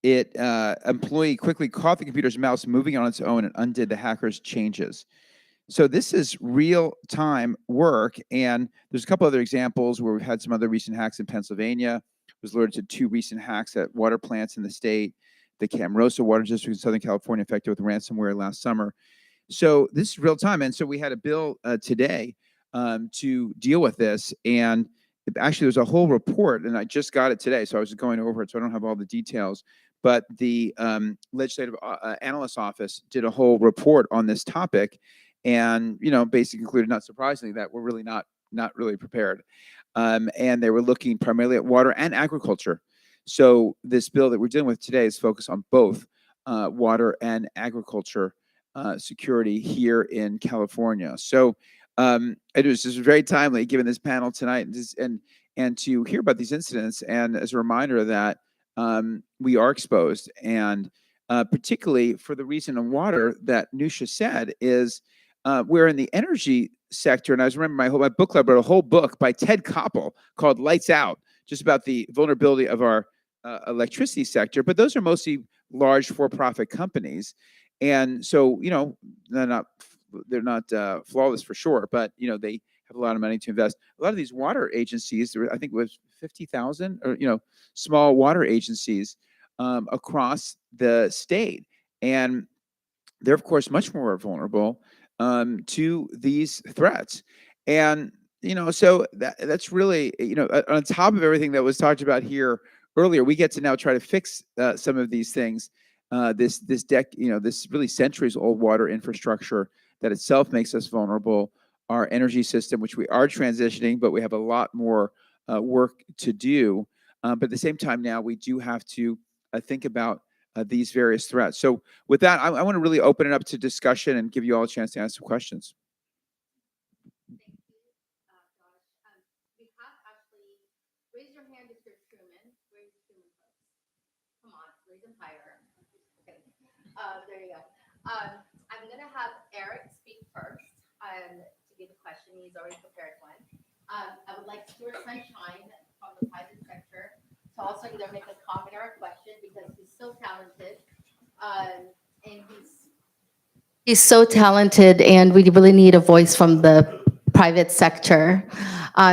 employee quickly caught the computer's mouse moving on its own and undid the hacker's changes. So this is real-time work, and there's a couple other examples where we've had some other recent hacks in Pennsylvania. Was alerted to 2 recent hacks at water plants in the state. The Camarosa Water District in Southern California affected with ransomware last summer. So this is real time. And so we had a bill today to deal with this. And actually, there's a whole report, and I just got it today. So I was going over it, so I don't have all the details. but the legislative analyst office did a whole report on this topic, and basically concluded, not surprisingly, that we're really not really prepared. And they were looking primarily at water and agriculture. So this bill that we're dealing with today is focused on both water and agriculture security here in California. So it was just very timely given this panel tonight, and to hear about these incidents, and as a reminder that we are exposed, and particularly for the reason of water that Nusha said is we're in the energy sector. And I remember my book club wrote a whole book by Ted Koppel called Lights Out, just about the vulnerability of our electricity sector. But those are mostly large for-profit companies, and so they're not flawless for sure, but they have a lot of money to invest. A lot of these water agencies, I think it was 50,000 or small water agencies across the state, and they're of course much more vulnerable to these threats. And so that's really on top of everything that was talked about here earlier, we get to now try to fix some of these things. This really centuries old water infrastructure that itself makes us vulnerable. Our energy system, which we are transitioning, but we have a lot more work to do. But at the same time, now we do have to think about these various threats. So with that, I want to really open it up to discussion and give you all a chance to ask some questions. Thank you, Josh. We have actually raised your hand if you're Truman. Where's Truman folks? Come on, raise them higher. Okay. There you go. I'm going to have Eric speak first to give a question. He's already prepared one. I would like Stuart Sunshine from the private sector to also either make a comment or a question, because he's so talented. And he's so talented, and we really need a voice from the private sector,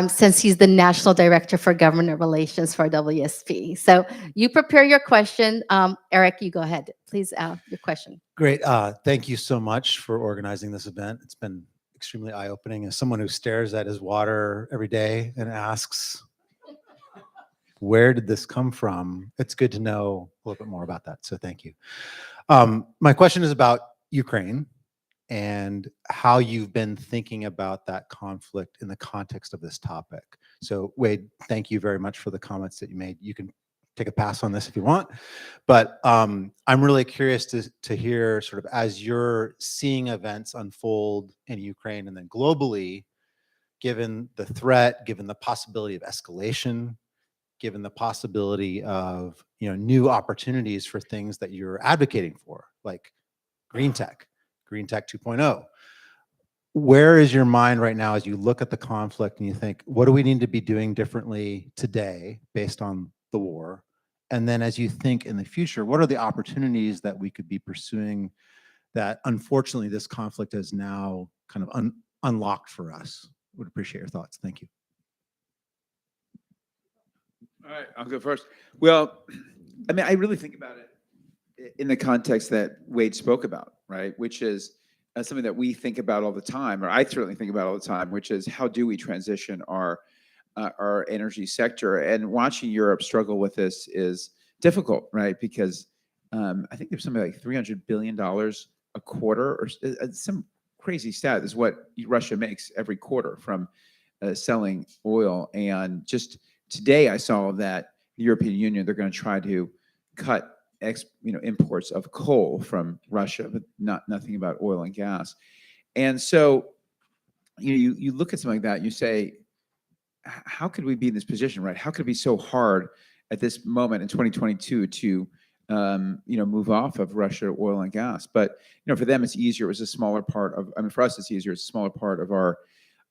since he's the National Director for Government Relations for WSP. So you prepare your question. Eric, you go ahead. Please, your question. Great. Thank you so much for organizing this event. It's been extremely eye-opening. As someone who stares at his water every day and asks, where did this come from? It's good to know a little bit more about that. So thank you. My question is about Ukraine and how you've been thinking about that conflict in the context of this topic. So Wade, thank you very much for the comments that you made. You can take a pass on this if you want, but I'm really curious to hear, sort of, as you're seeing events unfold in Ukraine and then globally, given the threat, given the possibility of escalation, given the possibility of new opportunities for things that you're advocating for, like green tech 2.0. Where is your mind right now as you look at the conflict and you think, what do we need to be doing differently today based on the war? And then as you think in the future, what are the opportunities that we could be pursuing that unfortunately this conflict has now kind of unlocked for us? Would appreciate your thoughts. Thank you. All right, I'll go first. Well, I mean, I really think about it in the context that Wade spoke about, right? Which is something that we think about all the time, or I certainly think about all the time, which is how do we transition our energy sector? And watching Europe struggle with this is difficult, right? Because I think there's something like $300 billion a quarter, or some crazy stat is what Russia makes every quarter from selling oil. And just today I saw that the European Union, they're going to try to cut imports of coal from Russia, but nothing about oil and gas. And so you look at something like that, and you say, how could we be in this position, right? How could it be so hard at this moment in 2022 to move off of Russia oil and gas? But for them it's easier. It was a smaller part of. I mean, for us it's easier. It's a smaller part of our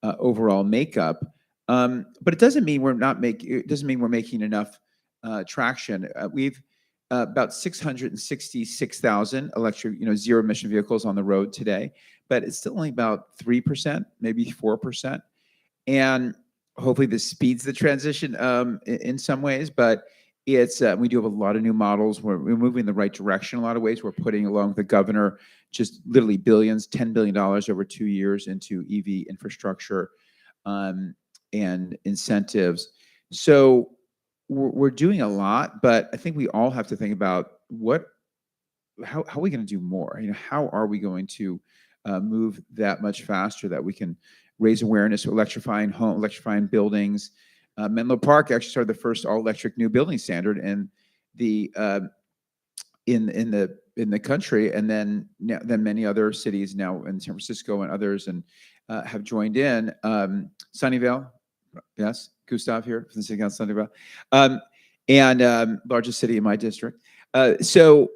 overall makeup. But it doesn't mean we're not making. It doesn't mean we're making enough traction. We've about 666,000 electric, zero emission vehicles on the road today, but it's still only about 3%, maybe 4%. And hopefully this speeds the transition in some ways, but it's we do have a lot of new models. We're moving in the right direction in a lot of ways. We're putting, along with the governor, just literally billions, $10 billion over 2 years into EV infrastructure and incentives. So we're doing a lot, but I think we all have to think about how are we going to do more? How are we going to move that much faster that we can raise awareness of electrifying buildings? Menlo Park actually started the first all-electric new building standard in the in the country, and then many other cities now in San Francisco and others and have joined in. Sunnyvale, yes, Gustav here from the city council, Sunnyvale, and largest city in my district. So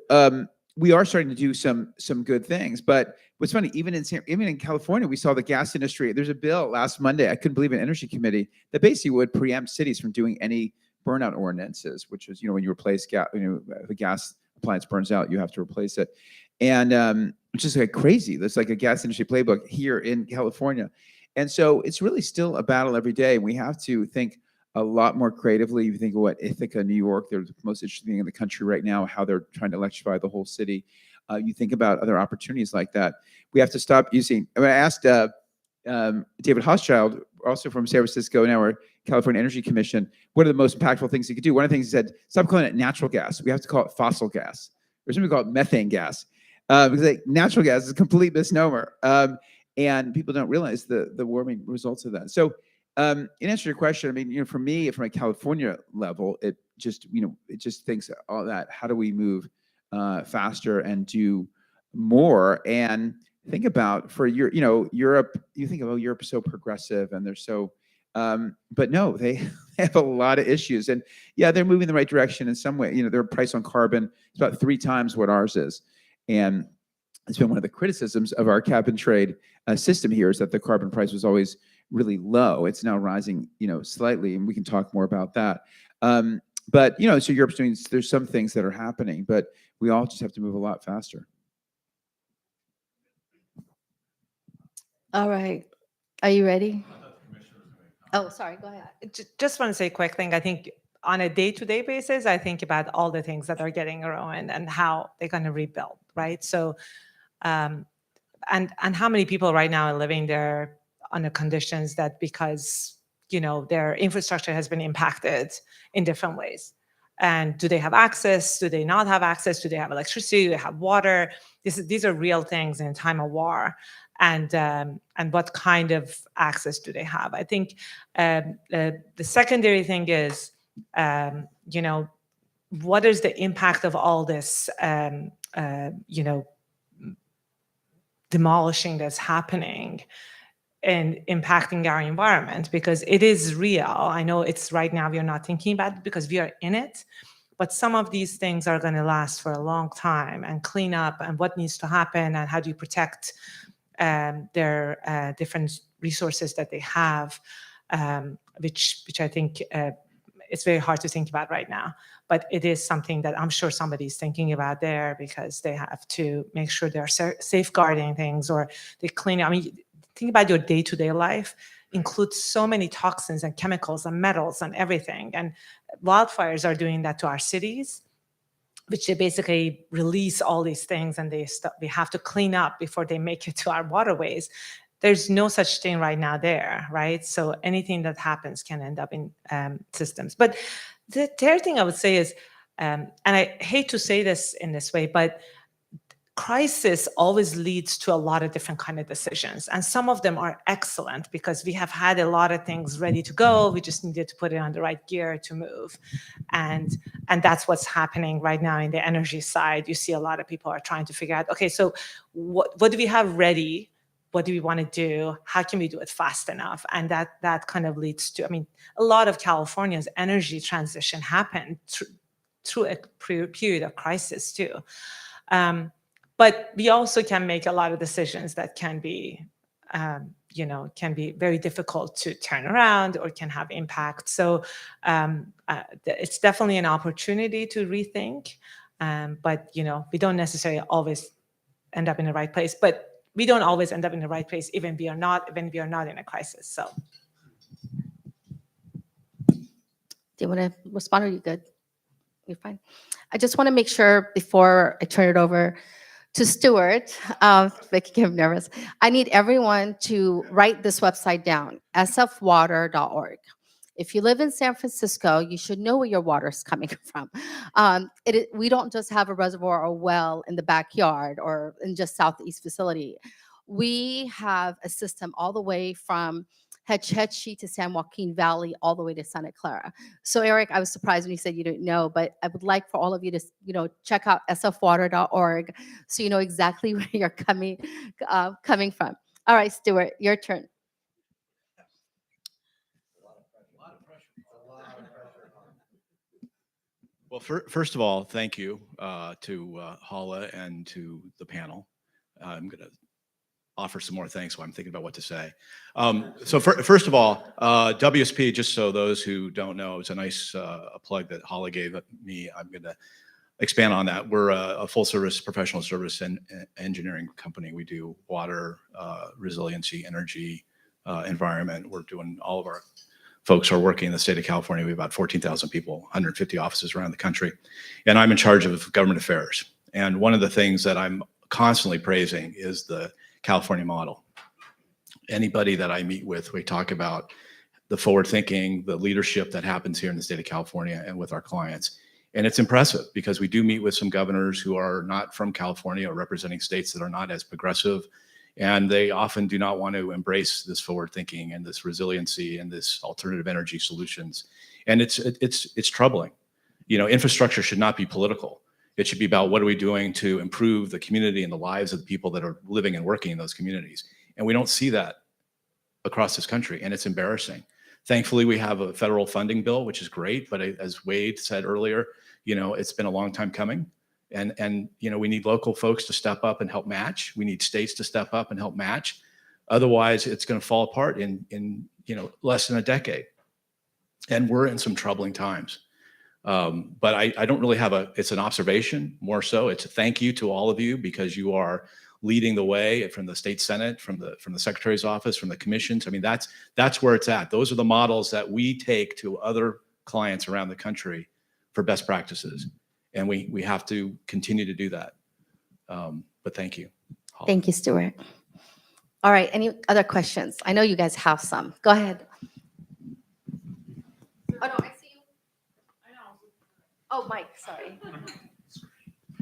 we are starting to do some good things. But what's funny, even in California, we saw the gas industry. There's a bill last Monday, I couldn't believe it, Energy Committee, that basically would preempt cities from doing any burnout ordinances, which is, when you replace gas, the gas appliance burns out, you have to replace it. And which is like crazy. That's like a gas industry playbook here in California. And so it's really still a battle every day. We have to think a lot more creatively. You think of what Ithaca, New York, they're the most interesting thing in the country right now, how they're trying to electrify the whole city. You think about other opportunities like that. We have to stop using, I asked David Hochschild, also from San Francisco, now our California Energy Commission, what are the most impactful things he could do? One of the things he said, stop calling it natural gas. We have to call it fossil gas. Or something called methane gas. Because natural gas is a complete misnomer. And people don't realize the warming results of that. So in answer to your question, for me, from a California level, it just thinks all that, how do we move faster and do more? And think about for Europe, you think, oh, Europe is so progressive and they're so, but no, they have a lot of issues. And yeah, they're moving in the right direction in some way. Their price on carbon is about 3 times what ours is. And it's been one of the criticisms of our cap and trade system here is that the carbon price was always really low. It's now rising, slightly, and we can talk more about that. But so Europe's doing. There's some things that are happening, but we all just have to move a lot faster. All right. Are you ready? Oh, sorry. Go ahead. Just want to say a quick thing. I think on a day-to-day basis, I think about all the things that are getting ruined and how they're going to rebuild, right? So, and how many people right now are living there under conditions that because, their infrastructure has been impacted in different ways. And do they have access? Do they not have access? Do they have electricity? Do they have water? These are real things in a time of war. And what kind of access do they have? I think the secondary thing is, what is the impact of all this, demolishing that's happening and impacting our environment? Because it is real. I know it's right now we're not thinking about it because we are in it, but some of these things are going to last for a long time, and clean up and what needs to happen and how do you protect their different resources that they have, which I think it's very hard to think about right now. But it is something that I'm sure somebody's thinking about there because they have to make sure they're safeguarding things or they clean. Think about your day-to-day life includes so many toxins and chemicals and metals and everything. And wildfires are doing that to our cities, which they basically release all these things and we have to clean up before they make it to our waterways. There's no such thing right now there, right? So anything that happens can end up in systems. But the third thing I would say is, and I hate to say this in this way, but crisis always leads to a lot of different kind of decisions. And some of them are excellent because we have had a lot of things ready to go. We just needed to put it on the right gear to move. And that's what's happening right now in the energy side. You see a lot of people are trying to figure out, okay, so what do we have ready? What do we want to do? How can we do it fast enough? And that kind of leads to, a lot of California's energy transition happened through a period of crisis too. But we also can make a lot of decisions that can be, can be very difficult to turn around or can have impact. So it's definitely an opportunity to rethink. But we don't necessarily always end up in the right place. But we don't always end up in the right place, even when we are not in a crisis. So, do you want to respond? Or are you good? You're fine. I just want to make sure before I turn it over to Stuart, making him nervous. I need everyone to write this website down, sfwater.org. If you live in San Francisco, you should know where your water is coming from. We don't just have a reservoir or well in the backyard or in just southeast facility. We have a system all the way from Hetch Hetchy to San Joaquin Valley, all the way to Santa Clara. So Eric, I was surprised when you said you didn't know, but I would like for all of you to, check out sfwater.org so you know exactly where you're coming from. All right, Stuart, your turn. Well, first of all, thank you to Hala and to the panel. I'm going to offer some more thanks while I'm thinking about what to say. First of all, WSP, just so those who don't know, it's a nice plug that Hala gave me. I'm going to expand on that. We're a full service professional service and engineering company. We do water, resiliency, energy, environment. We're doing all of our folks are working in the state of California. We have about 14,000 people, 150 offices around the country. And I'm in charge of government affairs. And one of the things that I'm constantly praising is the California model. Anybody that I meet with, we talk about the forward thinking, the leadership that happens here in the state of California and with our clients. And it's impressive because we do meet with some governors who are not from California or representing states that are not as progressive. And they often do not want to embrace this forward thinking and this resiliency and this alternative energy solutions. And it's troubling. Infrastructure should not be political. It should be about what are we doing to improve the community and the lives of the people that are living and working in those communities. And we don't see that across this country, and it's embarrassing. Thankfully, we have a federal funding bill, which is great. But as Wade said earlier, it's been a long time coming. And we need local folks to step up and help match. We need states to step up and help match. Otherwise, it's going to fall apart in less than a decade. And we're in some troubling times. But I don't really have it's an observation more so. It's a thank you to all of you because you are leading the way from the state Senate, from the Secretary's office, from the commissions. I mean, that's where it's at. Those are the models that we take to other clients around the country for best practices. And we have to continue to do that. But thank you. Thank you, Stuart. All right, any other questions? I know you guys have some. Go ahead. Oh, no, I see you. I know. Oh, Mike, sorry.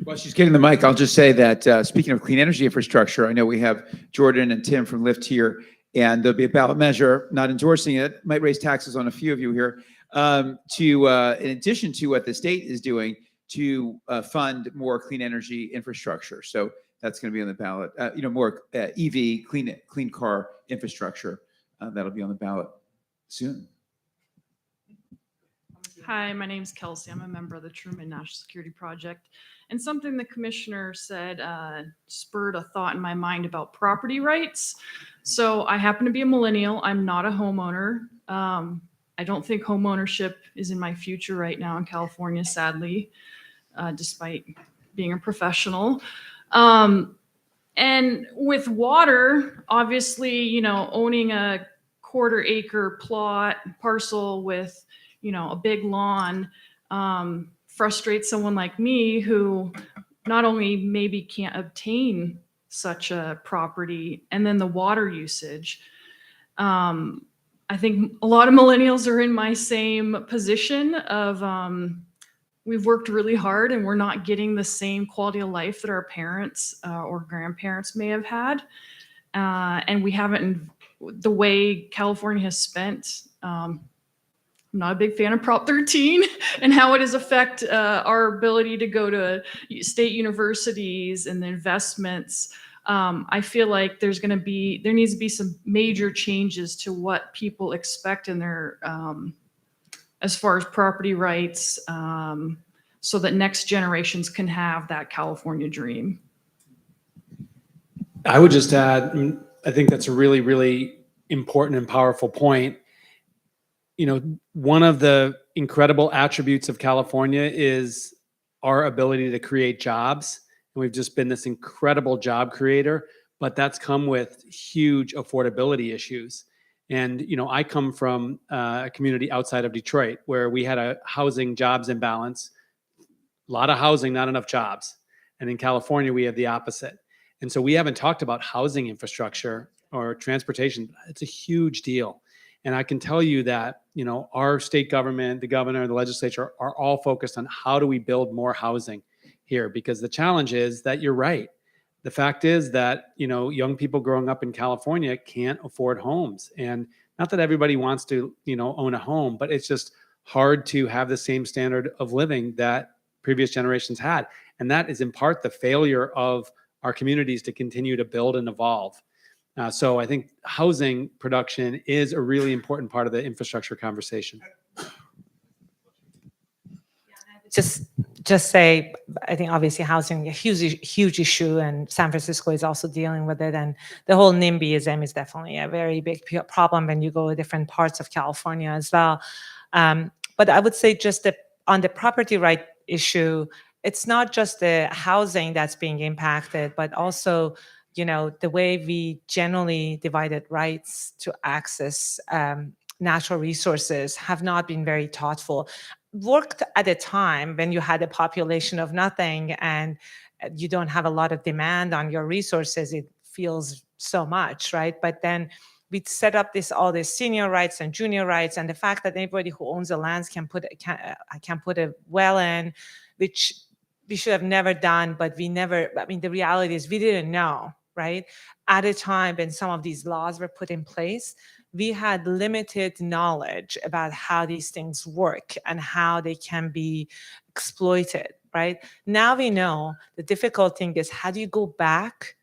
While she's getting the mic, I'll just say that speaking of clean energy infrastructure, I know we have Jordan and Tim from Lyft here, and there'll be a ballot measure, not endorsing it, might raise taxes on a few of you here, in addition to what the state is doing to fund more clean energy infrastructure. So that's going to be on the ballot, more EV, clean car infrastructure. That'll be on the ballot soon. Hi, my name's Kelsey. I'm a member of the Truman National Security Project. And something the commissioner said spurred a thought in my mind about property rights. So I happen to be a millennial. I'm not a homeowner. I don't think home ownership is in my future right now in California, sadly, despite being a professional. And with water, obviously, owning a quarter-acre parcel with a big lawn frustrates someone like me who not only maybe can't obtain such a property, and then the water usage. I think a lot of millennials are in my same position of we've worked really hard and we're not getting the same quality of life that our parents or grandparents may have had. And we haven't, the way California has spent, I'm not a big fan of Prop 13 and how it has affected our ability to go to state universities and the investments. I feel like there needs to be some major changes to what people expect in their, as far as property rights, so that next generations can have that California dream. I would just add, I think that's a really, really important and powerful point. One of the incredible attributes of California is our ability to create jobs. And we've just been this incredible job creator, but that's come with huge affordability issues. And, I come from a community outside of Detroit where we had a housing jobs imbalance, a lot of housing, not enough jobs. And in California, we have the opposite. And so we haven't talked about housing infrastructure or transportation. It's a huge deal. And I can tell you that, our state government, the governor, the legislature are all focused on how do we build more housing here, because the challenge is that you're right. The fact is that, young people growing up in California can't afford homes. And not that everybody wants to, own a home, but it's just hard to have the same standard of living that previous generations had. And that is in part the failure of our communities to continue to build and evolve. So I think housing production is a really important part of the infrastructure conversation. Just say, I think obviously housing is a huge issue, and San Francisco is also dealing with it. And the whole NIMBYism is definitely a very big problem when you go to different parts of California as well. But I would say just on the property right issue, it's not just the housing that's being impacted, but also, the way we generally divided rights to access natural resources have not been very thoughtful. Worked at a time when you had a population of nothing and you don't have a lot of demand on your resources, it feels so much, right? But then we set up all these senior rights and junior rights, and the fact that anybody who owns the lands can put a well in, which we should have never done, but the reality is we didn't know, right? At a time when some of these laws were put in place, we had limited knowledge about how these things work and how they can be exploited, right? Now we know. The difficult thing is, how do you go back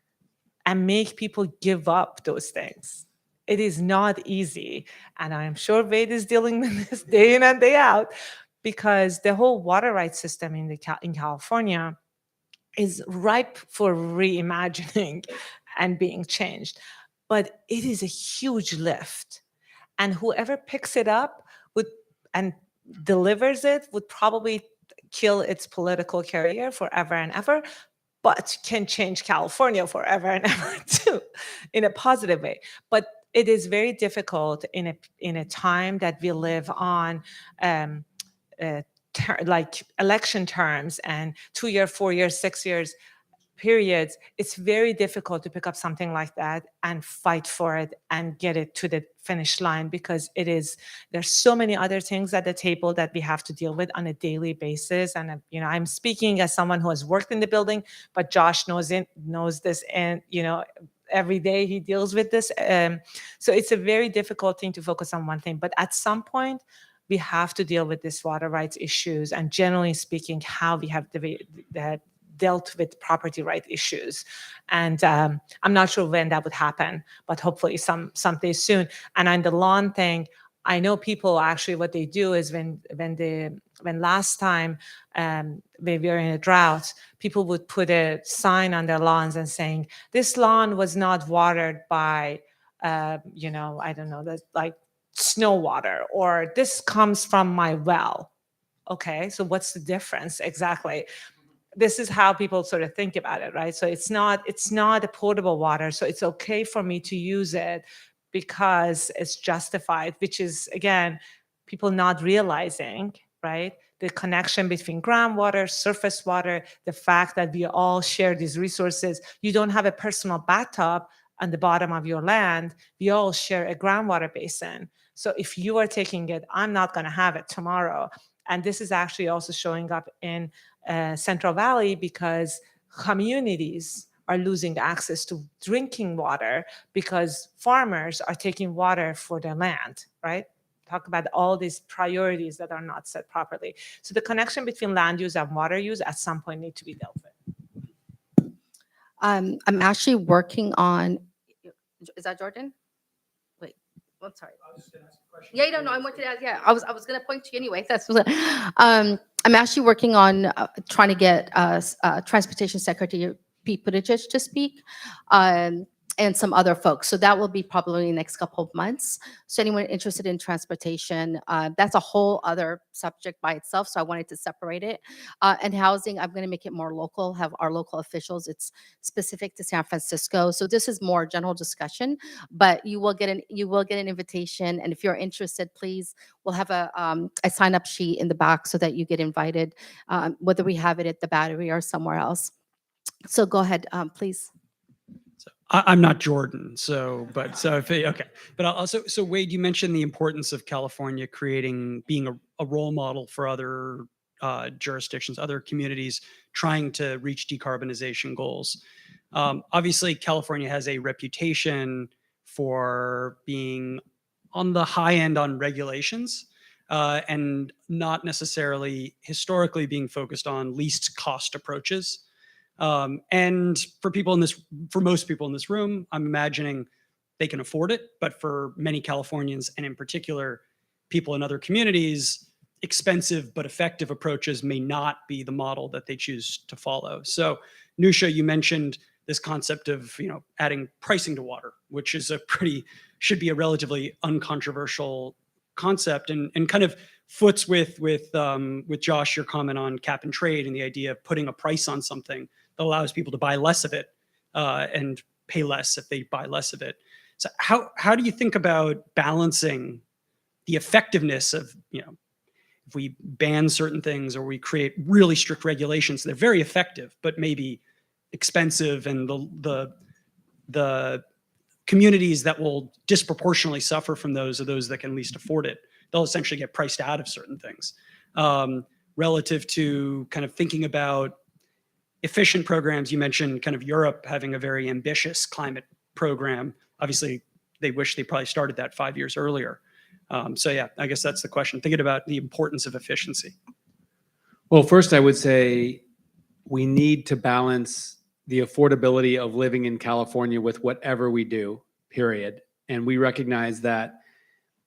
and make people give up those things? It is not easy. And I'm sure Wade is dealing with this day in and day out, because the whole water rights system in California is ripe for reimagining and being changed. But it is a huge lift. And whoever picks it up and delivers it would probably kill its political career forever and ever, but can change California forever and ever too, in a positive way. But it is very difficult in a time that we live on, like election terms and 2 year, 4 years, 6 years periods. It's very difficult to pick up something like that and fight for it and get it to the finish line, because there's so many other things at the table that we have to deal with on a daily basis. And I'm speaking as someone who has worked in the building, but Josh knows this, and every day he deals with this. So it's a very difficult thing to focus on one thing, but at some point we have to deal with these water rights issues, and generally speaking, how we have dealt with property right issues. And I'm not sure when that would happen, but hopefully someday soon. And on the lawn thing, I know people actually, what they do is when last time we were in a drought, people would put a sign on their lawns and saying, this lawn was not watered by, I don't know, that's like snow water, or this comes from my well. Okay, so what's the difference exactly? This is how people sort of think about it, right? So it's not a potable water, so it's okay for me to use it because it's justified, which is, again, people not realizing, right? The connection between groundwater, surface water, the fact that we all share these resources. You don't have a personal bathtub on the bottom of your land. We all share a groundwater basin. So if you are taking it, I'm not going to have it tomorrow. And this is actually also showing up in Central Valley, because communities are losing access to drinking water because farmers are taking water for their land, right? Talk about all these priorities that are not set properly. So the connection between land use and water use at some point need to be dealt with. I'm actually working on, is that Jordan? Wait, I'm sorry. Yeah, no, I wanted to ask, I was going to point to you anyway. I'm actually working on trying to get Transportation Secretary Pete Buttigieg to speak, and some other folks. So that will be probably in the next couple of months. So anyone interested in transportation, that's a whole other subject by itself. So I wanted to separate it. And housing, I'm going to make it more local, have our local officials. It's specific to San Francisco. So this is more general discussion, but you will get an invitation. And if you're interested, please, we'll have a sign up sheet in the back so that you get invited, whether we have it at the Battery or somewhere else. So go ahead, please. I'm not Jordan, okay. But I'll also, so Wade, you mentioned the importance of California being a role model for other jurisdictions, other communities trying to reach decarbonization goals. Obviously, California has a reputation for being on the high end on regulations and not necessarily historically being focused on least cost approaches. And for most people in this room, I'm imagining they can afford it. But for many Californians, and in particular, people in other communities, expensive but effective approaches may not be the model that they choose to follow. So, Nusha, you mentioned this concept of adding pricing to water, which is should be a relatively uncontroversial concept, and kind of foots with Josh, your comment on cap and trade and the idea of putting a price on something that allows people to buy less of it and pay less if they buy less of it. So how do you think about balancing the effectiveness of, if we ban certain things or we create really strict regulations, they're very effective, but maybe expensive, and the communities that will disproportionately suffer from those are those that can least afford it. They'll essentially get priced out of certain things. Relative to kind of thinking about efficient programs, you mentioned kind of Europe having a very ambitious climate program. Obviously, they wish they probably started that 5 years earlier. So yeah, I guess that's the question, thinking about the importance of efficiency. Well, first I would say we need to balance the affordability of living in California with whatever we do, period. And we recognize that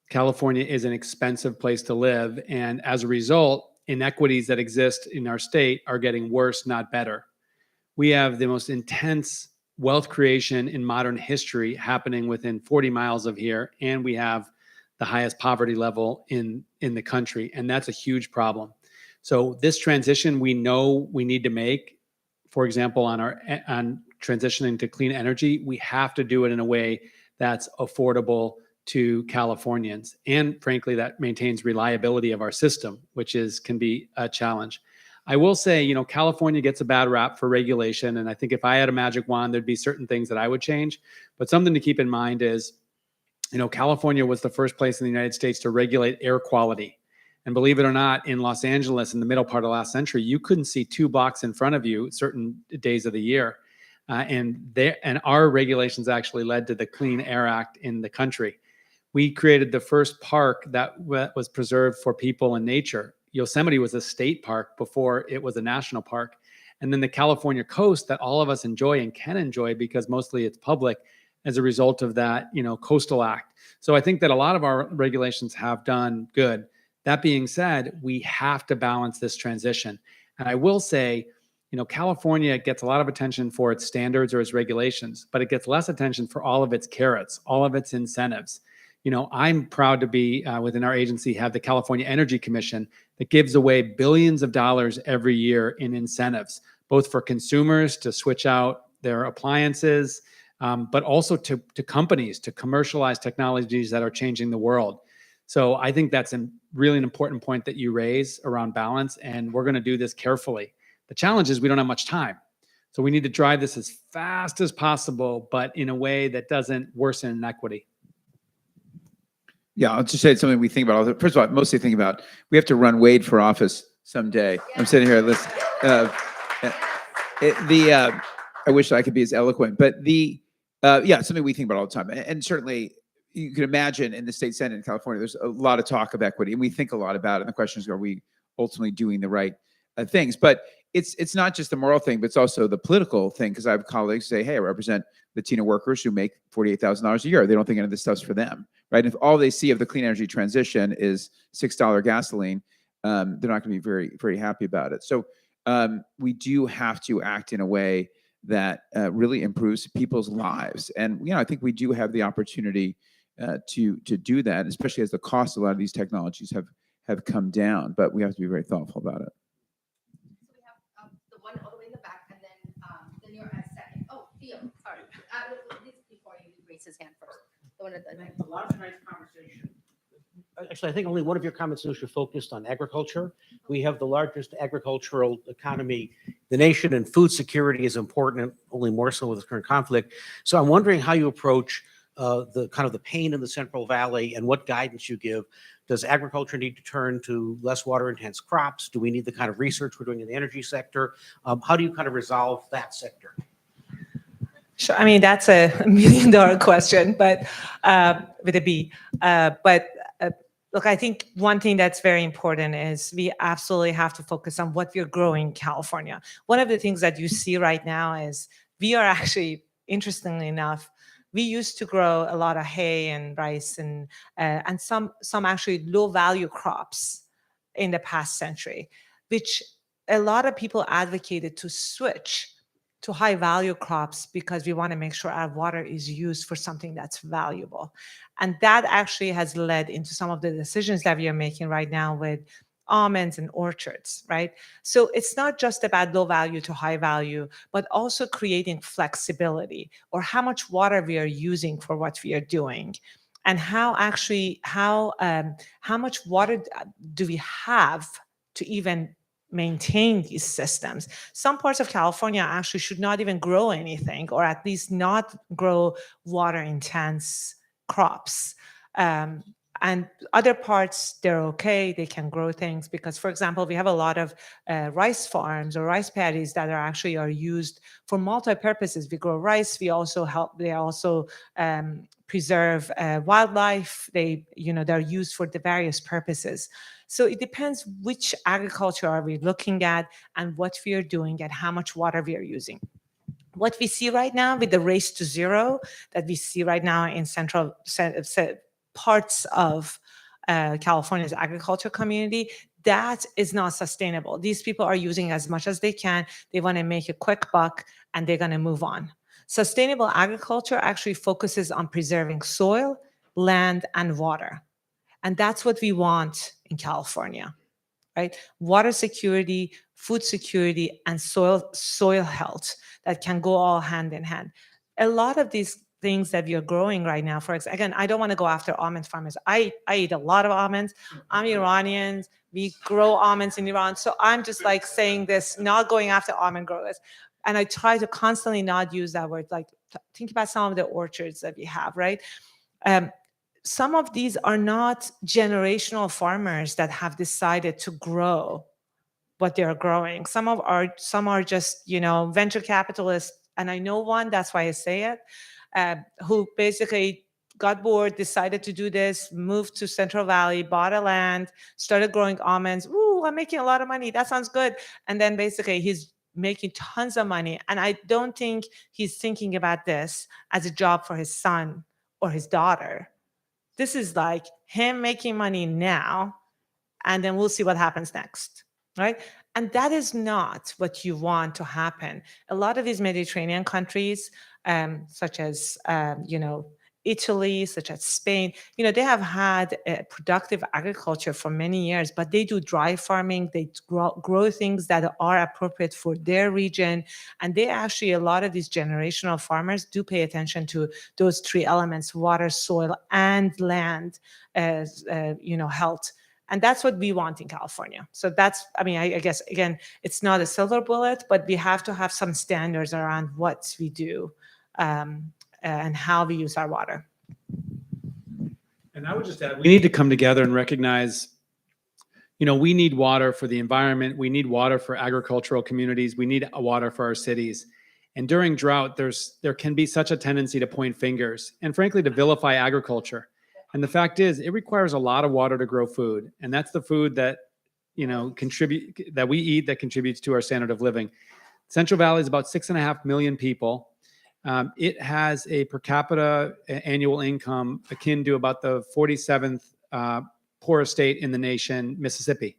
California is an expensive place to live. And as a result, inequities that exist in our state are getting worse, not better. We have the most intense wealth creation in modern history happening within 40 miles of here. And we have the highest poverty level in the country. And that's a huge problem. So this transition we know we need to make, for example, on transitioning to clean energy, we have to do it in a way that's affordable to Californians. And frankly, that maintains reliability of our system, which can be a challenge. I will say, California gets a bad rap for regulation. And I think if I had a magic wand, there'd be certain things that I would change. But something to keep in mind is, California was the first place in the United States to regulate air quality. And believe it or not, in Los Angeles, in the middle part of last century, you couldn't see 2 blocks in front of you certain days of the year. And our regulations actually led to the Clean Air Act in the country. We created the first park that was preserved for people and nature. Yosemite was a state park before it was a national park. And then the California coast that all of us enjoy and can enjoy because mostly it's public as a result of that, Coastal Act. So I think that a lot of our regulations have done good. That being said, we have to balance this transition. And I will say, California gets a lot of attention for its standards or its regulations, but it gets less attention for all of its carrots, all of its incentives. I'm proud to be within our agency, have the California Energy Commission that gives away billions of dollars every year in incentives, both for consumers to switch out their appliances, but also to companies to commercialize technologies that are changing the world. So I think that's really an important point that you raise around balance, and we're going to do this carefully. The challenge is we don't have much time. So we need to drive this as fast as possible, but in a way that doesn't worsen inequity. Yeah, I'll just say something we think about. First of all, mostly think about, we have to run Wade for office someday. I'm sitting here, listen, I wish I could be as eloquent, but something we think about all the time. And certainly you can imagine in the state Senate in California, there's a lot of talk of equity, and we think a lot about it. And the question is, are we ultimately doing the right things? But it's not just the moral thing, but it's also the political thing. Because I have colleagues say, hey, I represent Latino workers who make $48,000 a year. They don't think any of this stuff's for them, right? If all they see of the clean energy transition is $6 gasoline, they're not going to be very, very happy about it. So we do have to act in a way that really improves people's lives. And I think we do have the opportunity to do that, especially as the cost of a lot of these technologies have come down. But we have to be very thoughtful about it. So we have the one all the way in the back, and then you're at second. Oh, Theo, sorry. This before you raise his hand first. The one at the A lot of nice conversation. Actually, I think only one of your comments was focused on agriculture. We have the largest agricultural economy the nation, and food security is important, only more so with the current conflict. So I'm wondering how you approach the kind of the pain in the Central Valley and what guidance you give. Does agriculture need to turn to less water intense crops? Do we need the kind of research we're doing in the energy sector? How do you kind of resolve that sector? Sure. I mean, that's a $1 million question, but with a B. Look, I think one thing that's very important is we absolutely have to focus on what we're growing in California. One of the things that you see right now is we are actually, interestingly enough, we used to grow a lot of hay and rice and some actually low value crops in the past century, which a lot of people advocated to switch to high value crops because we want to make sure our water is used for something that's valuable. And that actually has led into some of the decisions that we are making right now with almonds and orchards, right? So it's not just about low value to high value, but also creating flexibility or how much water we are using for what we are doing. And how much water do we have to even maintain these systems? Some parts of California actually should not even grow anything, or at least not grow water intense crops. And other parts, they're okay, they can grow things because, for example, we have a lot of rice farms or rice paddies that are used for multi-purposes. We grow rice, they also preserve wildlife, they're used for the various purposes. So it depends which agriculture are we looking at and what we are doing and how much water we are using. What we see right now with the race to zero that we see right now in central parts of California's agriculture community, that is not sustainable. These people are using as much as they can. They want to make a quick buck and they're going to move on. Sustainable agriculture actually focuses on preserving soil, land, and water. And that's what we want in California, right? Water security, food security, and soil health that can go all hand in hand. A lot of these things that we are growing right now, for example, again, I don't want to go after almond farmers. I eat a lot of almonds. I'm Iranian. We grow almonds in Iran. So I'm just like saying this, not going after almond growers. And I try to constantly not use that word. Like, think about some of the orchards that we have, right? Some of these are not generational farmers that have decided to grow what they're growing. Some are just, venture capitalists. And I know one, that's why I say it, who basically got bored, decided to do this, moved to Central Valley, bought a land, started growing almonds. Ooh, I'm making a lot of money. That sounds good. And then basically he's making tons of money. And I don't think he's thinking about this as a job for his son or his daughter. This is like him making money now, and then we'll see what happens next, right? And that is not what you want to happen. A lot of these Mediterranean countries, such as, Italy, such as Spain, they have had a productive agriculture for many years, but they do dry farming. They grow things that are appropriate for their region. And they actually, a lot of these generational farmers do pay attention to those three elements: water, soil, and land, health. And that's what we want in California. So I guess, again, it's not a silver bullet, but we have to have some standards around what we do and how we use our water. And I would just add, we need to come together and recognize, we need water for the environment. We need water for agricultural communities. We need water for our cities. And during drought, there can be such a tendency to point fingers and frankly, to vilify agriculture. And the fact is, it requires a lot of water to grow food. And that's the food that, that we eat that contributes to our standard of living. Central Valley is about 6.5 million people. It has a per capita annual income akin to about the 47th poorest state in the nation, Mississippi.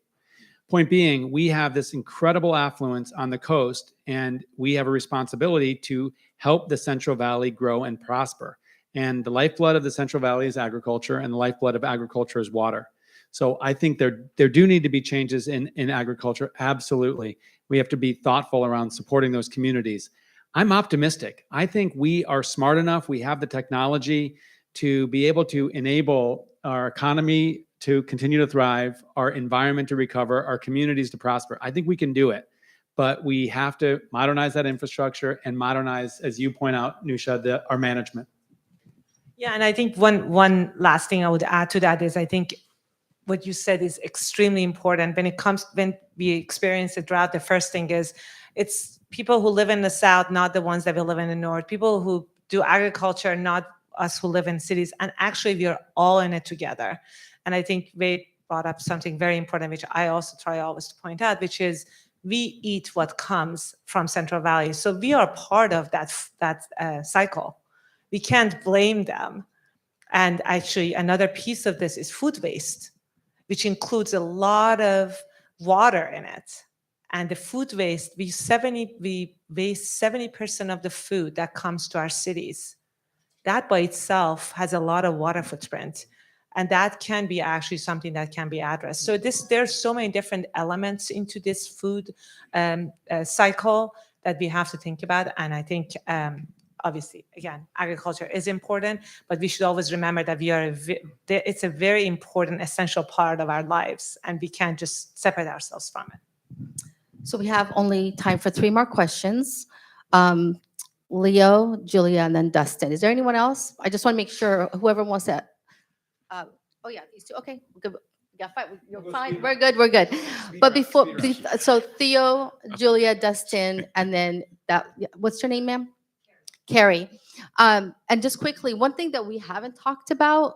Point being, we have this incredible affluence on the coast, and we have a responsibility to help the Central Valley grow and prosper. And the lifeblood of the Central Valley is agriculture, and the lifeblood of agriculture is water. So I think there do need to be changes in agriculture. Absolutely. We have to be thoughtful around supporting those communities. I'm optimistic. I think we are smart enough. We have the technology to be able to enable our economy to continue to thrive, our environment to recover, our communities to prosper. I think we can do it. but we have to modernize that infrastructure and modernize, as you point out, Nusha, our management. Yeah, and I think one last thing I would add to that is I think what you said is extremely important. When we experience a drought, the first thing is it's people who live in the South, not the ones that will live in the North, people who do agriculture, not us who live in cities. And actually, we are all in it together. And I think Wade brought up something very important, which I also try always to point out, which is we eat what comes from Central Valley. So we are part of that cycle. We can't blame them. And actually, another piece of this is food waste, which includes a lot of water in it. And the food waste, we waste 70% of the food that comes to our cities. That by itself has a lot of water footprint. And that can be actually something that can be addressed. So there's so many different elements into this food cycle that we have to think about. And I think, obviously, again, agriculture is important, but we should always remember that it's a very important, essential part of our lives, and we can't just separate ourselves from it. So we have only time for 3 more questions. Leo, Julia, and then Dustin. Is there anyone else? I just want to make sure whoever wants to. Oh yeah, these 2. Okay, good. Yeah, fine. You're fine. We're good. We're good. But so Theo, Julia, Dustin, and then what's your name, ma'am? Carrie. And just quickly, one thing that we haven't talked about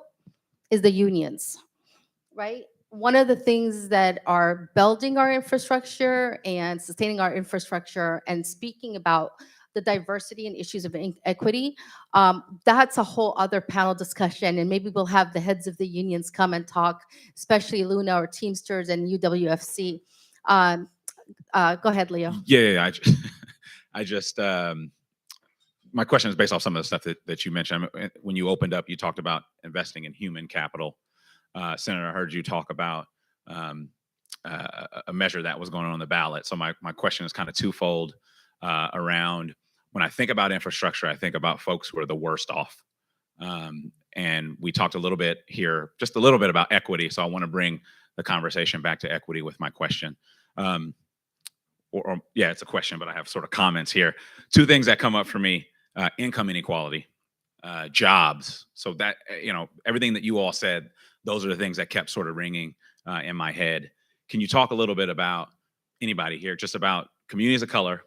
is the unions, right? One of the things that are building our infrastructure and sustaining our infrastructure and speaking about the diversity and issues of equity, that's a whole other panel discussion. And maybe we'll have the heads of the unions come and talk, especially Luna or Teamsters and UWFC. Go ahead, Leo. Yeah. I just my question is based off some of the stuff that you mentioned. When you opened up, you talked about investing in human capital. Senator, I heard you talk about a measure that was going on the ballot. So my question is kind of twofold around when I think about infrastructure, I think about folks who are the worst off. And we talked a little bit here, just a little bit about equity. So I want to bring the conversation back to equity with my question. Yeah, it's a question, but I have sort of comments here. 2 things that come up for me, income inequality, jobs. So that, everything that you all said, those are the things that kept sort of ringing in my head. Can you talk a little bit about, anybody here, just about communities of color,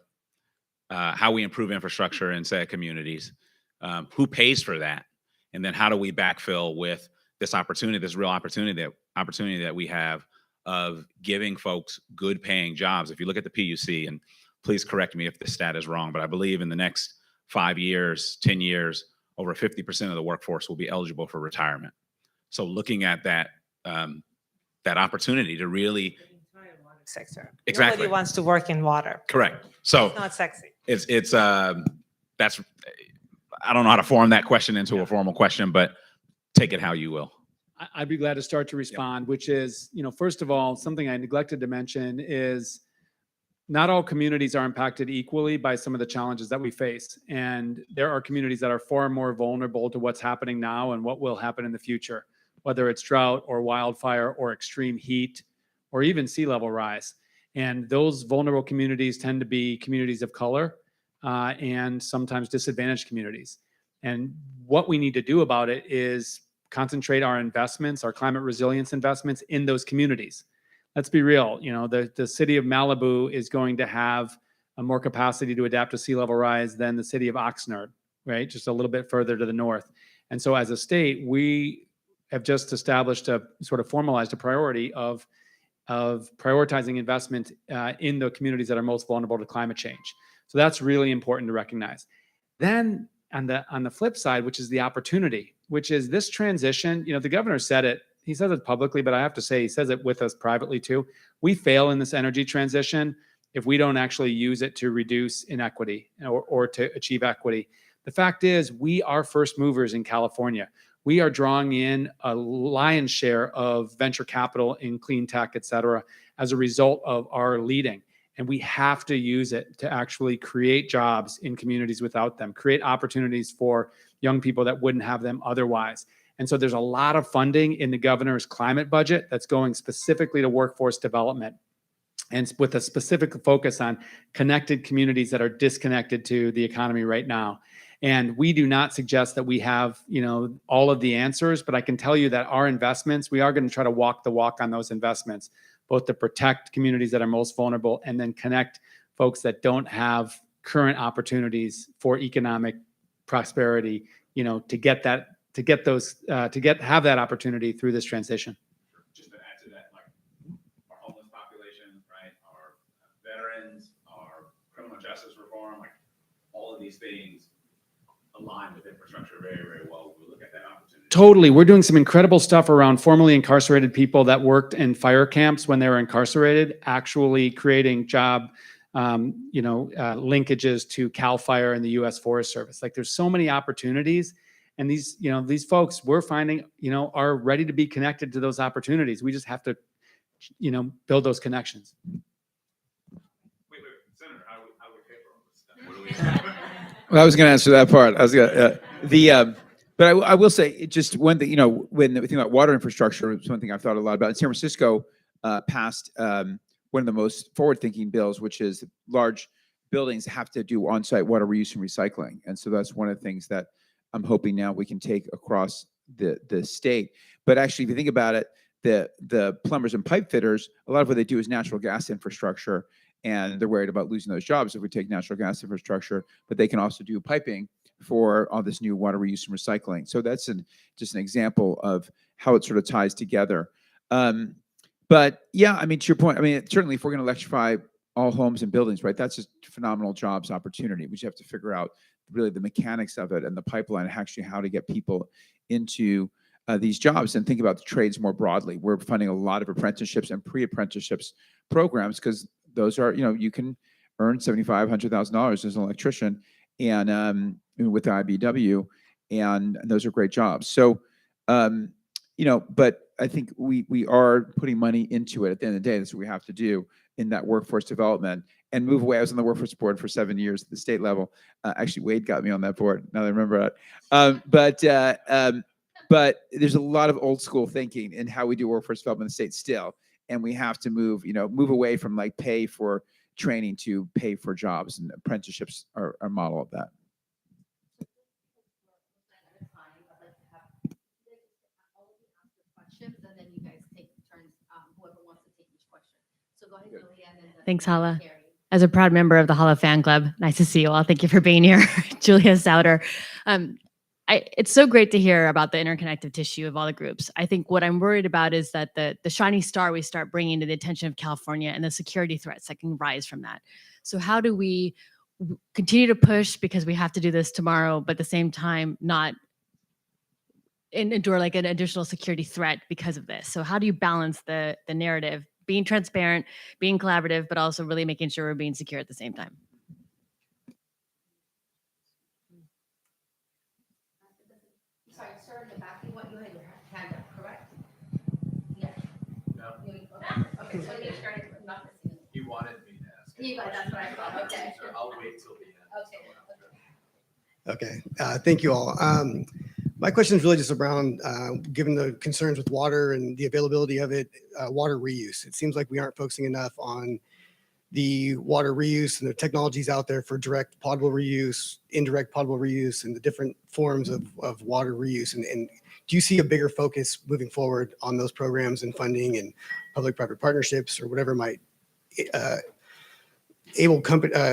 how we improve infrastructure in said communities, who pays for that, and then how do we backfill with this opportunity, this real opportunity that we have of giving folks good paying jobs. If you look at the PUC, and please correct me if this stat is wrong, but I believe in the next 5 years, 10 years, over 50% of the workforce will be eligible for retirement. So looking at that opportunity to really sector. Exactly. Nobody wants to work in water. Correct. So it's not sexy. It's that's, I don't know how to form that question into a formal question, but take it how you will. I'd be glad to start to respond, which is, first of all, something I neglected to mention is not all communities are impacted equally by some of the challenges that we face. And there are communities that are far more vulnerable to what's happening now and what will happen in the future, whether it's drought or wildfire or extreme heat or even sea level rise. And those vulnerable communities tend to be communities of color and sometimes disadvantaged communities. And what we need to do about it is concentrate our investments, our climate resilience investments in those communities. Let's be real, the city of Malibu is going to have more capacity to adapt to sea level rise than the city of Oxnard, right? Just a little bit further to the north. And so as a state, we have just established formalized a priority of prioritizing investment in the communities that are most vulnerable to climate change. So that's really important to recognize. Then on the flip side, which is the opportunity, which is this transition, the governor said it, he says it publicly, but I have to say, he says it with us privately too. We fail in this energy transition if we don't actually use it to reduce inequity or to achieve equity. The fact is, we are first movers in California. We are drawing in a lion's share of venture capital in clean tech, et cetera, as a result of our leading. And we have to use it to actually create jobs in communities without them, create opportunities for young people that wouldn't have them otherwise. And so there's a lot of funding in the governor's climate budget that's going specifically to workforce development. and with a specific focus on connected communities that are disconnected to the economy right now. And we do not suggest that we have, all of the answers, but I can tell you that our investments, we are going to try to walk the walk on those investments, both to protect communities that are most vulnerable and then connect folks that don't have current opportunities for economic prosperity, have that opportunity through this transition. Just to add to that, like our homeless population, right? Our veterans, our criminal justice reform, like all of these things align with infrastructure very, very well when we look at that opportunity. Totally. We're doing some incredible stuff around formerly incarcerated people that worked in fire camps when they were incarcerated, actually creating job linkages to CAL FIRE and the U.S. Forest Service. Like there's so many opportunities, and these folks we're finding, are ready to be connected to those opportunities. We just have to, build those connections. Wait, Senator, how we pay for all this stuff? What do we Well, I was going to answer that part. I was going to, but I will say just one thing, when we think about water infrastructure, it's one thing I've thought a lot about. San Francisco passed one of the most forward-thinking bills, which is large buildings have to do on-site water reuse and recycling. And so that's one of the things that I'm hoping now we can take across the state. But actually, if you think about it, the plumbers and pipe fitters, a lot of what they do is natural gas infrastructure, and they're worried about losing those jobs if we take natural gas infrastructure, but they can also do piping for all this new water reuse and recycling. So that's just an example of how it sort of ties together. But yeah, I mean, to your point, I mean, certainly if we're going to electrify all homes and buildings, right, that's just phenomenal jobs opportunity. We just have to figure out really the mechanics of it and the pipeline, actually how to get people into these jobs and think about the trades more broadly. We're funding a lot of apprenticeships and pre-apprenticeships programs because those are, you can earn $75,000, $100,000 as an electrician and with the IBW, and those are great jobs. So, but I think we are putting money into it at the end of the day. That's what we have to do in that workforce development and move away. I was on the workforce board for 7 years at the state level. Actually, Wade got me on that board. Now that I remember that. But there's a lot of old school thinking in how we do workforce development in the state still. And we have to move away from like pay for training to pay for jobs, and apprenticeships are a model of that. And then you guys take turns, whoever wants to take each question. So go ahead, Julia. Thanks, Hala. As a proud member of the Hala fan club, nice to see you all. Thank you for being here. Julia Souter. It's so great to hear about the interconnective tissue of all the groups. I think what I'm worried about is that the shiny star we start bringing to the attention of California and the security threats that can rise from that. So how do we continue to push because we have to do this tomorrow, but at the same time not endure like an additional security threat because of this? So how do you balance the narrative, being transparent, being collaborative, but also really making sure we're being secure at the same time? Sorry, sir, in the back, you had your hand up, correct? Yeah. No. Okay, so you started not listening. You wanted me to ask. That's what I thought. Okay. I'll wait till the end. Okay, thank you all. My question is really just around, given the concerns with water and the availability of it, water reuse. It seems like we aren't focusing enough on the water reuse and the technologies out there for direct potable reuse, indirect potable reuse, and the different forms of water reuse. And do you see a bigger focus moving forward on those programs and funding and public-private partnerships or whatever might able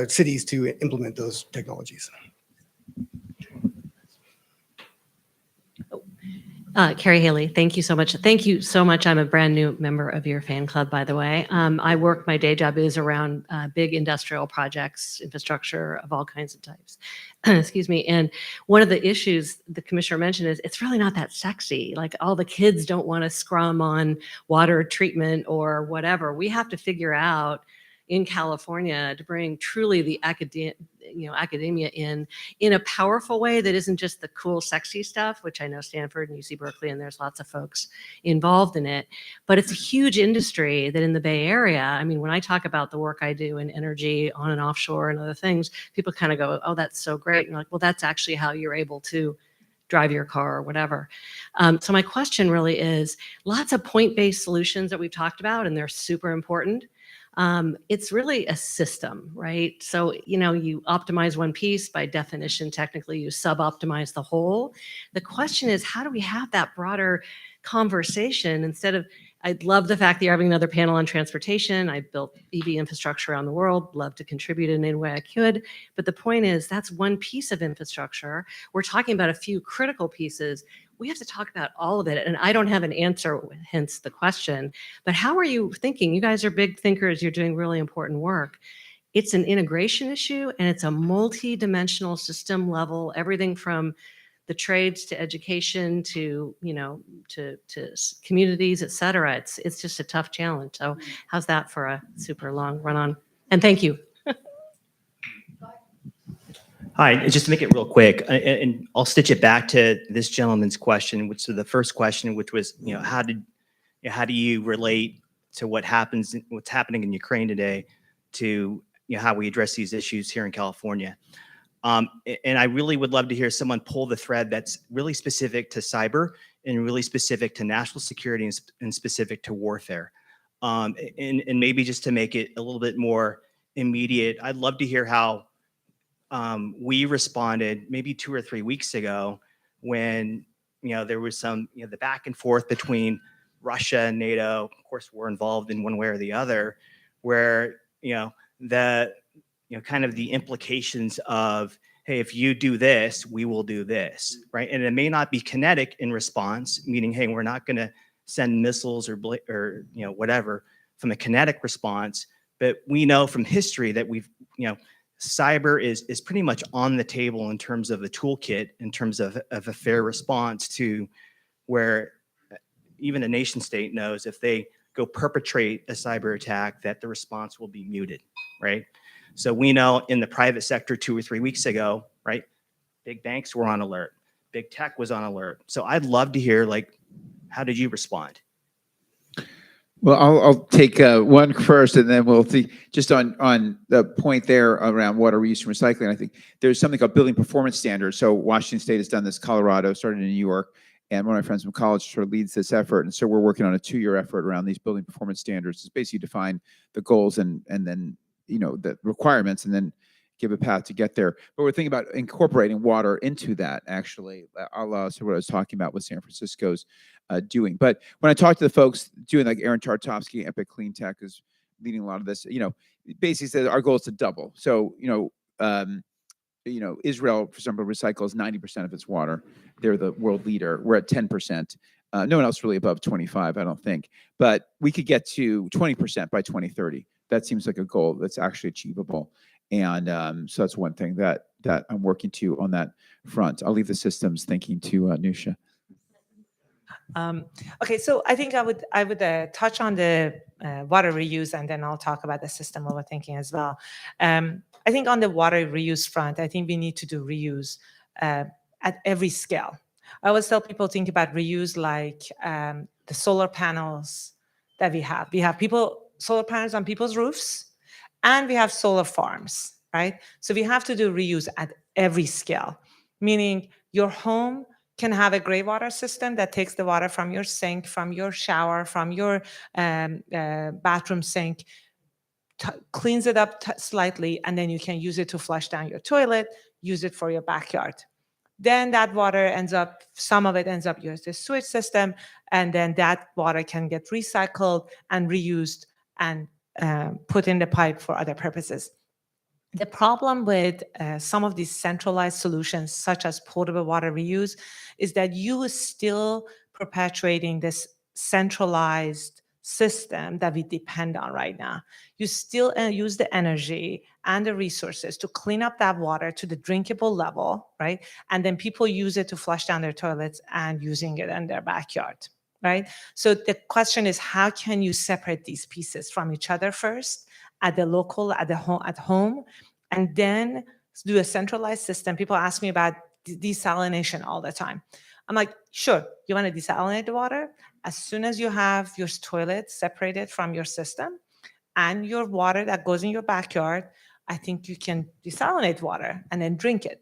cities to implement those technologies? Carrie Haley, thank you so much. Thank you so much. I'm a brand new member of your fan club, by the way. My day job is around big industrial projects, infrastructure of all kinds of types. Excuse me. And one of the issues the commissioner mentioned is it's really not that sexy. Like all the kids don't want to scrum on water treatment or whatever. We have to figure out in California to bring truly the academia in a powerful way that isn't just the cool, sexy stuff, which I know Stanford and UC Berkeley, and there's lots of folks involved in it. But it's a huge industry that in the Bay Area, I mean, when I talk about the work I do in energy on and offshore and other things, people kind of go, oh, that's so great. And you're like, well, that's actually how you're able to drive your car or whatever. So my question really is lots of point-based solutions that we've talked about, and they're super important. It's really a system, right? So, you know, you optimize one piece, by definition, technically you sub-optimize the whole. The question is, how do we have that broader conversation instead of, I love the fact that you're having another panel on transportation. I built EV infrastructure around the world, love to contribute in any way I could. But the point is, that's one piece of infrastructure. We're talking about a few critical pieces. We have to talk about all of it. And I don't have an answer, hence the question. But how are you thinking? You guys are big thinkers. You're doing really important work. It's an integration issue, and it's a multi-dimensional system level, everything from the trades to education to, you know, to communities, et cetera. It's just a tough challenge. So how's that for a super long run on? And thank you. Hi, just to make it real quick, and I'll stitch it back to this gentleman's question, which was the first question, which was, you know, how do you relate to what's happening in Ukraine today to, you know, how we address these issues here in California? And I really would love to hear someone pull the thread that's really specific to cyber and really specific to national security and specific to warfare. And maybe just to make it a little bit more immediate, I'd love to hear how we responded maybe 2 or 3 weeks ago when, you know, there was some, you know, the back and forth between Russia and NATO. Of course, we're involved in one way or the other, where, you know, kind of the implications of, hey, if you do this, we will do this, right? And it may not be kinetic in response, meaning, hey, we're not going to send missiles or you know, whatever from a kinetic response, but we know from history that we've, you know, cyber is pretty much on the table in terms of the toolkit, in terms of a fair response to where even a nation state knows if they go perpetrate a cyber attack that the response will be muted, right? So we know in the private sector 2 or 3 weeks ago, right? Big banks were on alert. Big tech was on alert. So I'd love to hear, like, how did you respond? Well, I'll take one first, and then we'll see. Just on the point there around water reuse and recycling, I think there's something called building performance standards. So Washington State has done this, Colorado started in New York, and one of my friends from college sort of leads this effort. And so we're working on a 2-year effort around these building performance standards. It's basically define the goals and then, you know, the requirements, and then give a path to get there. But we're thinking about incorporating water into that, actually, a la what I was talking about with San Francisco's doing. But when I talk to the folks doing, like Aaron Tartovsky, Epic Clean Tech is leading a lot of this, you know, basically says our goal is to double. So, you know, Israel, for example, recycles 90% of its water. They're the world leader. We're at 10%. No one else really above 25, I don't think. But we could get to 20% by 2030. That seems like a goal that's actually achievable. And so that's one thing that I'm working to on that front. I'll leave the systems thinking to Nusha. Okay, so I think I would touch on the water reuse, and then I'll talk about the system overthinking as well. I think on the water reuse front, I think we need to do reuse at every scale. I always tell people, think about reuse like the solar panels that we have. We have solar panels on people's roofs, and we have solar farms, right? So we have to do reuse at every scale, meaning your home can have a gray water system that takes the water from your sink, from your shower, from your bathroom sink, cleans it up slightly, and then you can use it to flush down your toilet, use it for your backyard. Then that water some of it ends up used as sewage system, and then that water can get recycled and reused and put in the pipe for other purposes. The problem with some of these centralized solutions, such as potable water reuse, is that you are still perpetuating this centralized system that we depend on right now. You still use the energy and the resources to clean up that water to the drinkable level, right? And then people use it to flush down their toilets and using it in their backyard, right? So the question is, how can you separate these pieces from each other first at the local, at home, and then do a centralized system? People ask me about desalination all the time. I'm like, sure, you want to desalinate the water? As soon as you have your toilet separated from your system and your water that goes in your backyard, I think you can desalinate water and then drink it.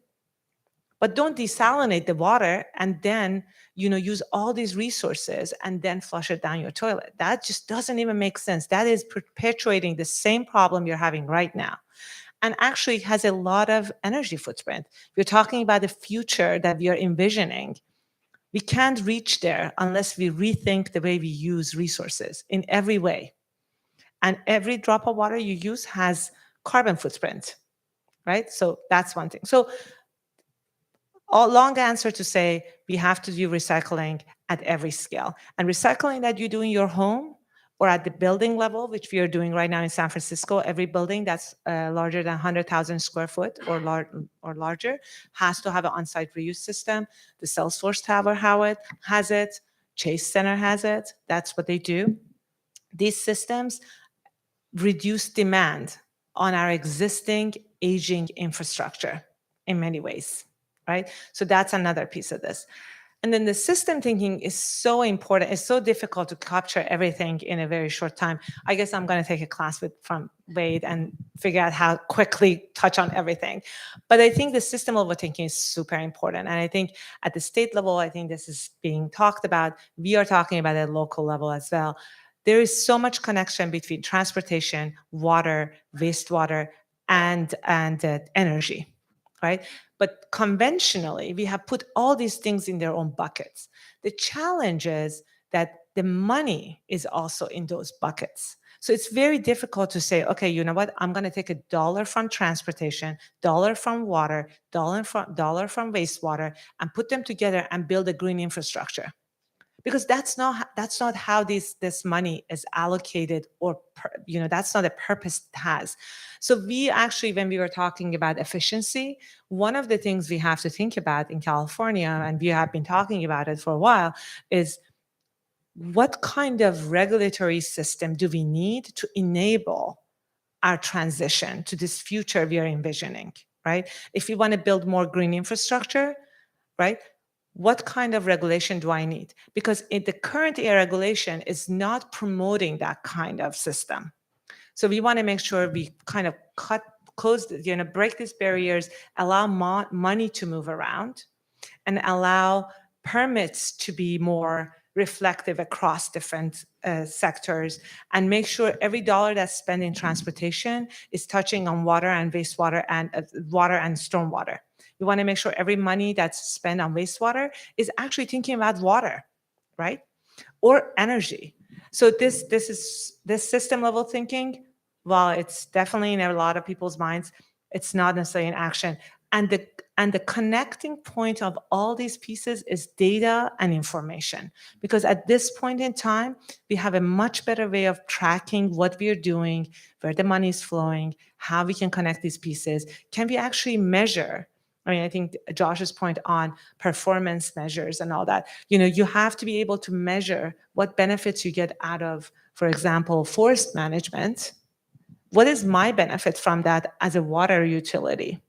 But don't desalinate the water and then, use all these resources and then flush it down your toilet. That just doesn't even make sense. That is perpetuating the same problem you're having right now. And actually has a lot of energy footprint. We're talking about the future that we are envisioning. We can't reach there unless we rethink the way we use resources in every way. And every drop of water you use has carbon footprint, right? So that's one thing. So a long answer to say we have to do recycling at every scale. And recycling that you do in your home or at the building level, which we are doing right now in San Francisco, every building that's larger than 100,000 square foot or larger has to have an on-site reuse system. The Salesforce Tower has it. Chase Center has it. That's what they do. These systems reduce demand on our existing aging infrastructure in many ways, right? So that's another piece of this. And then the system thinking is so important. It's so difficult to capture everything in a very short time. I guess I'm going to take a class from Wade and figure out how quickly touch on everything. But I think the system level thinking is super important. And I think at the state level, I think this is being talked about. We are talking about at local level as well. There is so much connection between transportation, water, wastewater, and energy, right? But conventionally, we have put all these things in their own buckets. The challenge is that the money is also in those buckets. So it's very difficult to say, okay, you know what? I'm going to take $1 from transportation, $1 from water, $1 from wastewater, and put them together and build a green infrastructure. Because that's not how this money is allocated, or that's not a purpose it has. So we actually, when we were talking about efficiency, one of the things we have to think about in California, and we have been talking about it for a while, is what kind of regulatory system do we need to enable our transition to this future we are envisioning, right? If we want to build more green infrastructure, right? What kind of regulation do I need? Because the current air regulation is not promoting that kind of system. So we want to make sure we kind of break these barriers, allow money to move around, and allow permits to be more reflective across different sectors, and make sure every dollar that's spent in transportation is touching on water and wastewater and water and stormwater. We want to make sure every money that's spent on wastewater is actually thinking about water, right? Or energy. So this system level thinking, while it's definitely in a lot of people's minds, it's not necessarily in action. And the connecting point of all these pieces is data and information. Because at this point in time, we have a much better way of tracking what we are doing, where the money is flowing, how we can connect these pieces. Can we actually measure? I mean, I think Josh's point on performance measures and all that, you have to be able to measure what benefits you get out of, for example, forest management. What is my benefit from that as a water utility?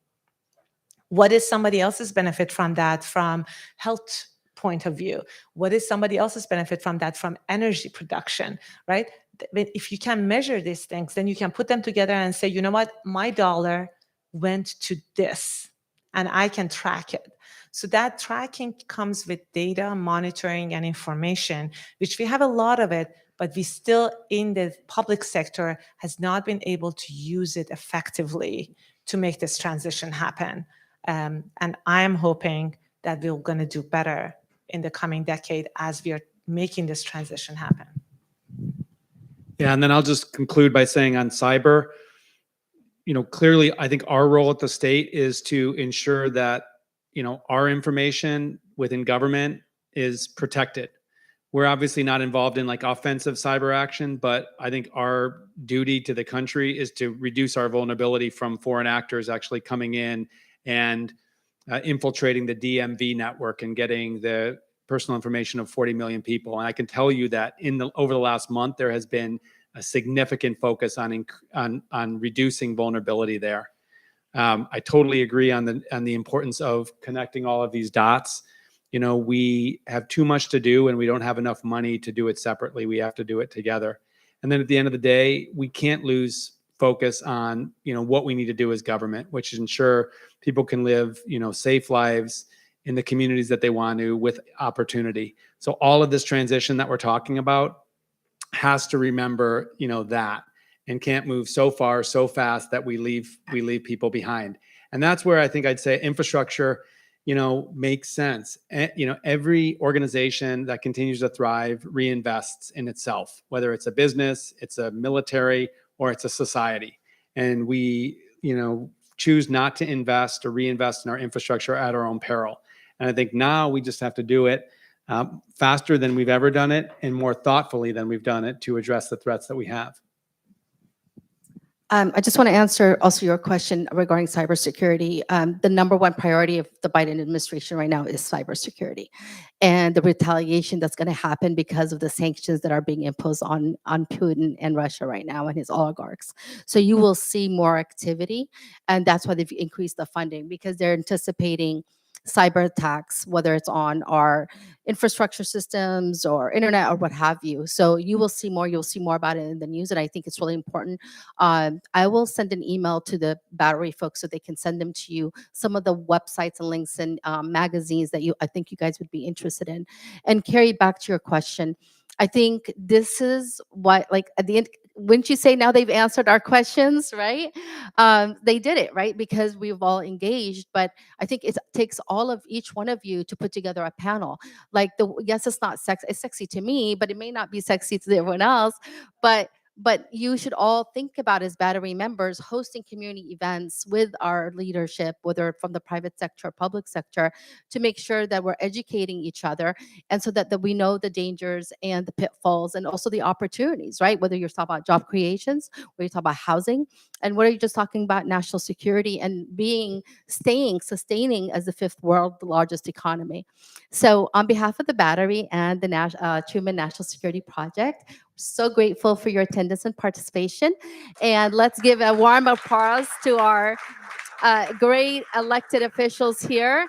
What is somebody else's benefit from that from health point of view? What is somebody else's benefit from that from energy production, right? If you can measure these things, then you can put them together and say, you know what, my dollar went to this, and I can track it. So that tracking comes with data, monitoring, and information, which we have a lot of it, but we still, in the public sector, has not been able to use it effectively to make this transition happen. And I am hoping that we're going to do better in the coming decade as we are making this transition happen. Yeah, and then I'll just conclude by saying on cyber, clearly, I think our role at the state is to ensure that, our information within government is protected. We're obviously not involved in offensive cyber action, but I think our duty to the country is to reduce our vulnerability from foreign actors actually coming in and infiltrating the DMV network and getting the personal information of 40 million people. And I can tell you that over the last month, there has been a significant focus on reducing vulnerability there. I totally agree on the importance of connecting all of these dots. We have too much to do and we don't have enough money to do it separately. We have to do it together. And then at the end of the day, we can't lose focus on, what we need to do as government, which is ensure people can live, safe lives in the communities that they want to with opportunity. So all of this transition that we're talking about has to remember, that, and can't move so far, so fast that we leave people behind. And that's where I think I'd say infrastructure, makes sense. Every organization that continues to thrive reinvests in itself, whether it's a business, it's a military, or it's a society. And we, choose not to invest or reinvest in our infrastructure at our own peril. And I think now we just have to do it faster than we've ever done it and more thoughtfully than we've done it to address the threats that we have. I just want to answer also your question regarding cybersecurity. The number one priority of the Biden administration right now is cybersecurity, and the retaliation that's going to happen because of the sanctions that are being imposed on Putin and Russia right now and his oligarchs. So you will see more activity, and that's why they've increased the funding, because they're anticipating cyber attacks, whether it's on our infrastructure systems or internet or what have you. So you will see more. You'll see more about it in the news, and I think it's really important. I will send an email to the Battery folks so they can send them to you, some of the websites and links and magazines that I think you guys would be interested in. And Carrie, back to your question, I think this is what, like, at the end, wouldn't you say now they've answered our questions, right? They did it, right? Because we've all engaged, but I think it takes all of each one of you to put together a panel. Like, yes, it's not sexy. It's sexy to me, but it may not be sexy to everyone else. But you should all think about, as Battery members, hosting community events with our leadership, whether from the private sector or public sector, to make sure that we're educating each other, and so that we know the dangers and the pitfalls and also the opportunities, right? Whether you're talking about job creations, whether you're talking about housing, and whether you're just talking about national security and sustaining as the fifth world largest economy. So on behalf of the Battery and the Truman National Security Project, so grateful for your attendance and participation. And let's give a warm applause to our great elected officials here.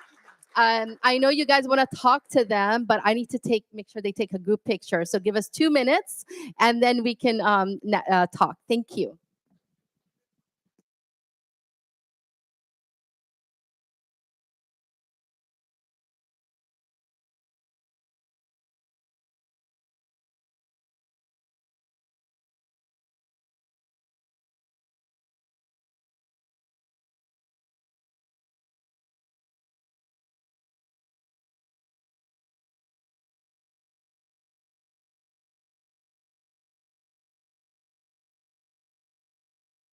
I know you guys want to talk to them, but I need to make sure they take a group picture. So give us 2 minutes and then we can talk. Thank you.